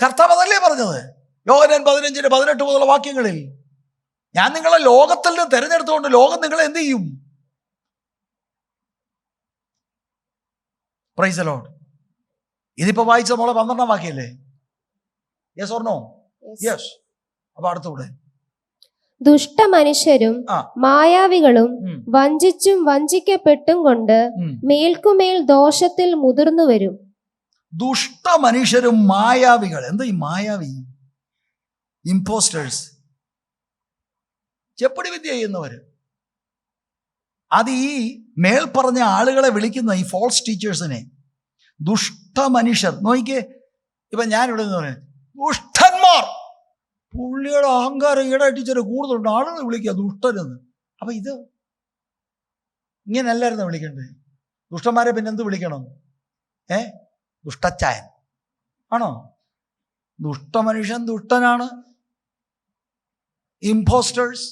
Speaker 1: കർത്താവ് അതല്ലേ പറഞ്ഞത് യോഹന്നാൻ 15:18 മുതലുള്ള വാക്യങ്ങളിൽ? ഞാൻ നിങ്ങളെ ലോകത്തിൽ നിന്ന് തെരഞ്ഞെടുത്തുകൊണ്ട് ലോകം നിങ്ങളെ എന്ത് ചെയ്യും? Praise the Lord. ഇതിപ്പോ വായിച്ച മോളെ 12-ാം വാക്യല്ലേ? Yes or no? യെസ്. അപ്പൊ അടുത്തൂടെ,
Speaker 2: ദുഷ്ടമനുഷ്യരും മായാവികളും വഞ്ചിച്ചും വഞ്ചിക്കപ്പെട്ടും കൊണ്ട് മേൽക്കുമേൽ ദോഷത്തിൽ മുതിർന്നു വരും.
Speaker 1: ദുഷ്ടമനുഷ്യരും മായാവികൾ. എന്താ ഈ മായാവി? ഇമ്പോസ്റ്റേഴ്സ്, ചെപ്പടി വിദ്യ ചെയ്യുന്നവര്. അത് ഈ മേൽ പറഞ്ഞ ആളുകളെ വിളിക്കുന്ന ഈ ഫോൾസ് ടീച്ചേഴ്സിനെ ദുഷ്ടമനുഷ്യർ. നോക്കിക്കേ, ഇപ്പൊ ഞാനിവിടെ നിന്ന് പറയാം ദുഷ്ടന്മാർ. പുള്ളിയുടെ അഹങ്കാരം ഈടെ ടീച്ചർ കൂടുതലുണ്ട്, ആളുകൾ വിളിക്കുക ദുഷ്ടനെന്ന്. അപ്പൊ ഇത് ഇങ്ങനെയല്ലായിരുന്നു വിളിക്കണ്ടേ? ദുഷ്ടന്മാരെ പിന്നെ എന്ത് വിളിക്കണം? ദുഷ്ടച്ചായൻ ആണോ? ദുഷ്ടമനുഷ്യൻ ദുഷ്ടനാണ്. ഇമ്പോസ്റ്റേഴ്സ്.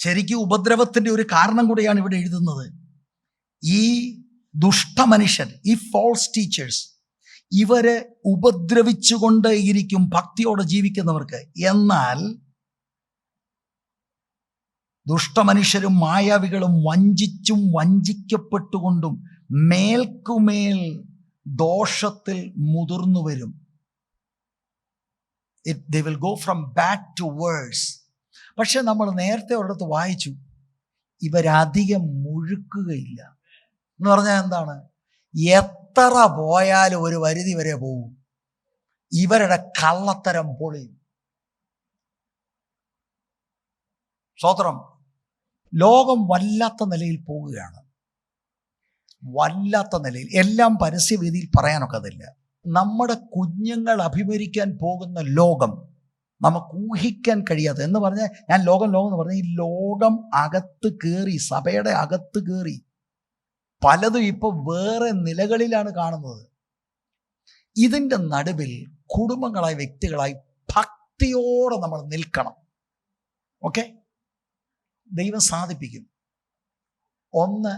Speaker 1: ശരിക്കും ഉപദ്രവത്തിന്റെ ഒരു കാരണം കൂടെയാണ് ഇവിടെ എഴുതുന്നത്. ഈ ദുഷ്ടമനുഷ്യർ, ഈ ഫോൾസ് ടീച്ചേഴ്സ്, ഇവരെ ഉപദ്രവിച്ചുകൊണ്ടേയിരിക്കും ഭക്തിയോടെ ജീവിക്കുന്നവർക്ക്. എന്നാൽ ദുഷ്ടമനുഷ്യരും മായാവികളും വഞ്ചിച്ചും വഞ്ചിക്കപ്പെട്ടുകൊണ്ടും മേൽക്കുമേൽ ദോഷത്തിൽ മുതിർന്നു വരും. They will go from bad to worse. പക്ഷെ നമ്മൾ നേരത്തെ ഒരിടത്ത് വായിച്ചു, ഇവരധികം മുഴുക്കുകയില്ല എന്ന് പറഞ്ഞാൽ എന്താണ്? എത്ര പോയാലും ഒരു പരിധി വരെ പോകും. ഇവരുടെ കള്ളത്തരം പൊളിയും. സ്തോത്രം. ലോകം വല്ലാത്ത നിലയിൽ പോവുകയാണ്, വല്ലാത്ത നിലയിൽ. എല്ലാം പരസ്യവേദിയിൽ പറയാനൊക്കതില്ല. നമ്മുടെ കുഞ്ഞുങ്ങൾ അഭിമുഖീകരിക്കാൻ പോകുന്ന ലോകം നമുക്ക് ഊഹിക്കാൻ കഴിയാതെ, എന്ന് പറഞ്ഞാൽ ഞാൻ ലോകം എന്ന് പറഞ്ഞാൽ ഈ ലോകം അകത്ത് കയറി, സഭയുടെ അകത്ത് കയറി പലതും ഇപ്പോൾ വേറെ നിലകളിലാണ് കാണുന്നത്. ഇതിൻ്റെ നടുവിൽ കുടുംബങ്ങളായി, വ്യക്തികളായി ഭക്തിയോടെ നമ്മൾ നിൽക്കണം. ഓക്കെ, ദൈവം സാധിപ്പിക്കും. ഒന്ന്,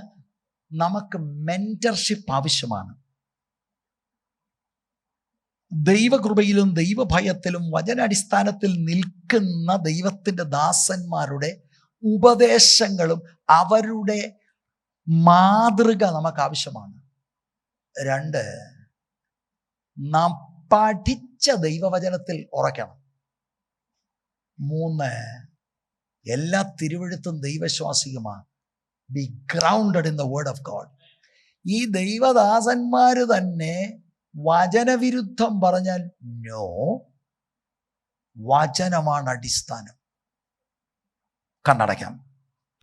Speaker 1: നമുക്ക് മെന്റർഷിപ്പ് ആവശ്യമാണ്. ദൈവകൃപയിലും ദൈവഭയത്തിലും വചനാടിസ്ഥാനത്തിൽ നിൽക്കുന്ന ദൈവത്തിൻ്റെ ദാസന്മാരുടെ ഉപദേശങ്ങളും അവരുടെ മാതൃക നമുക്ക് ആവശ്യമാണ്. 2, നാം പഠിച്ച ദൈവവചനത്തിൽ ഉറക്കണം. 3, എല്ലാ തിരുവെഴുത്തും ദൈവശ്വാസികമാണ്. Be grounded in the word of God. ഈ ദൈവദാസന്മാര് തന്നെ വചനവിരുദ്ധം പറഞ്ഞാൽ നോ, വചനമാണ് അടിസ്ഥാനം. കണ്ണടയ്ക്കാം.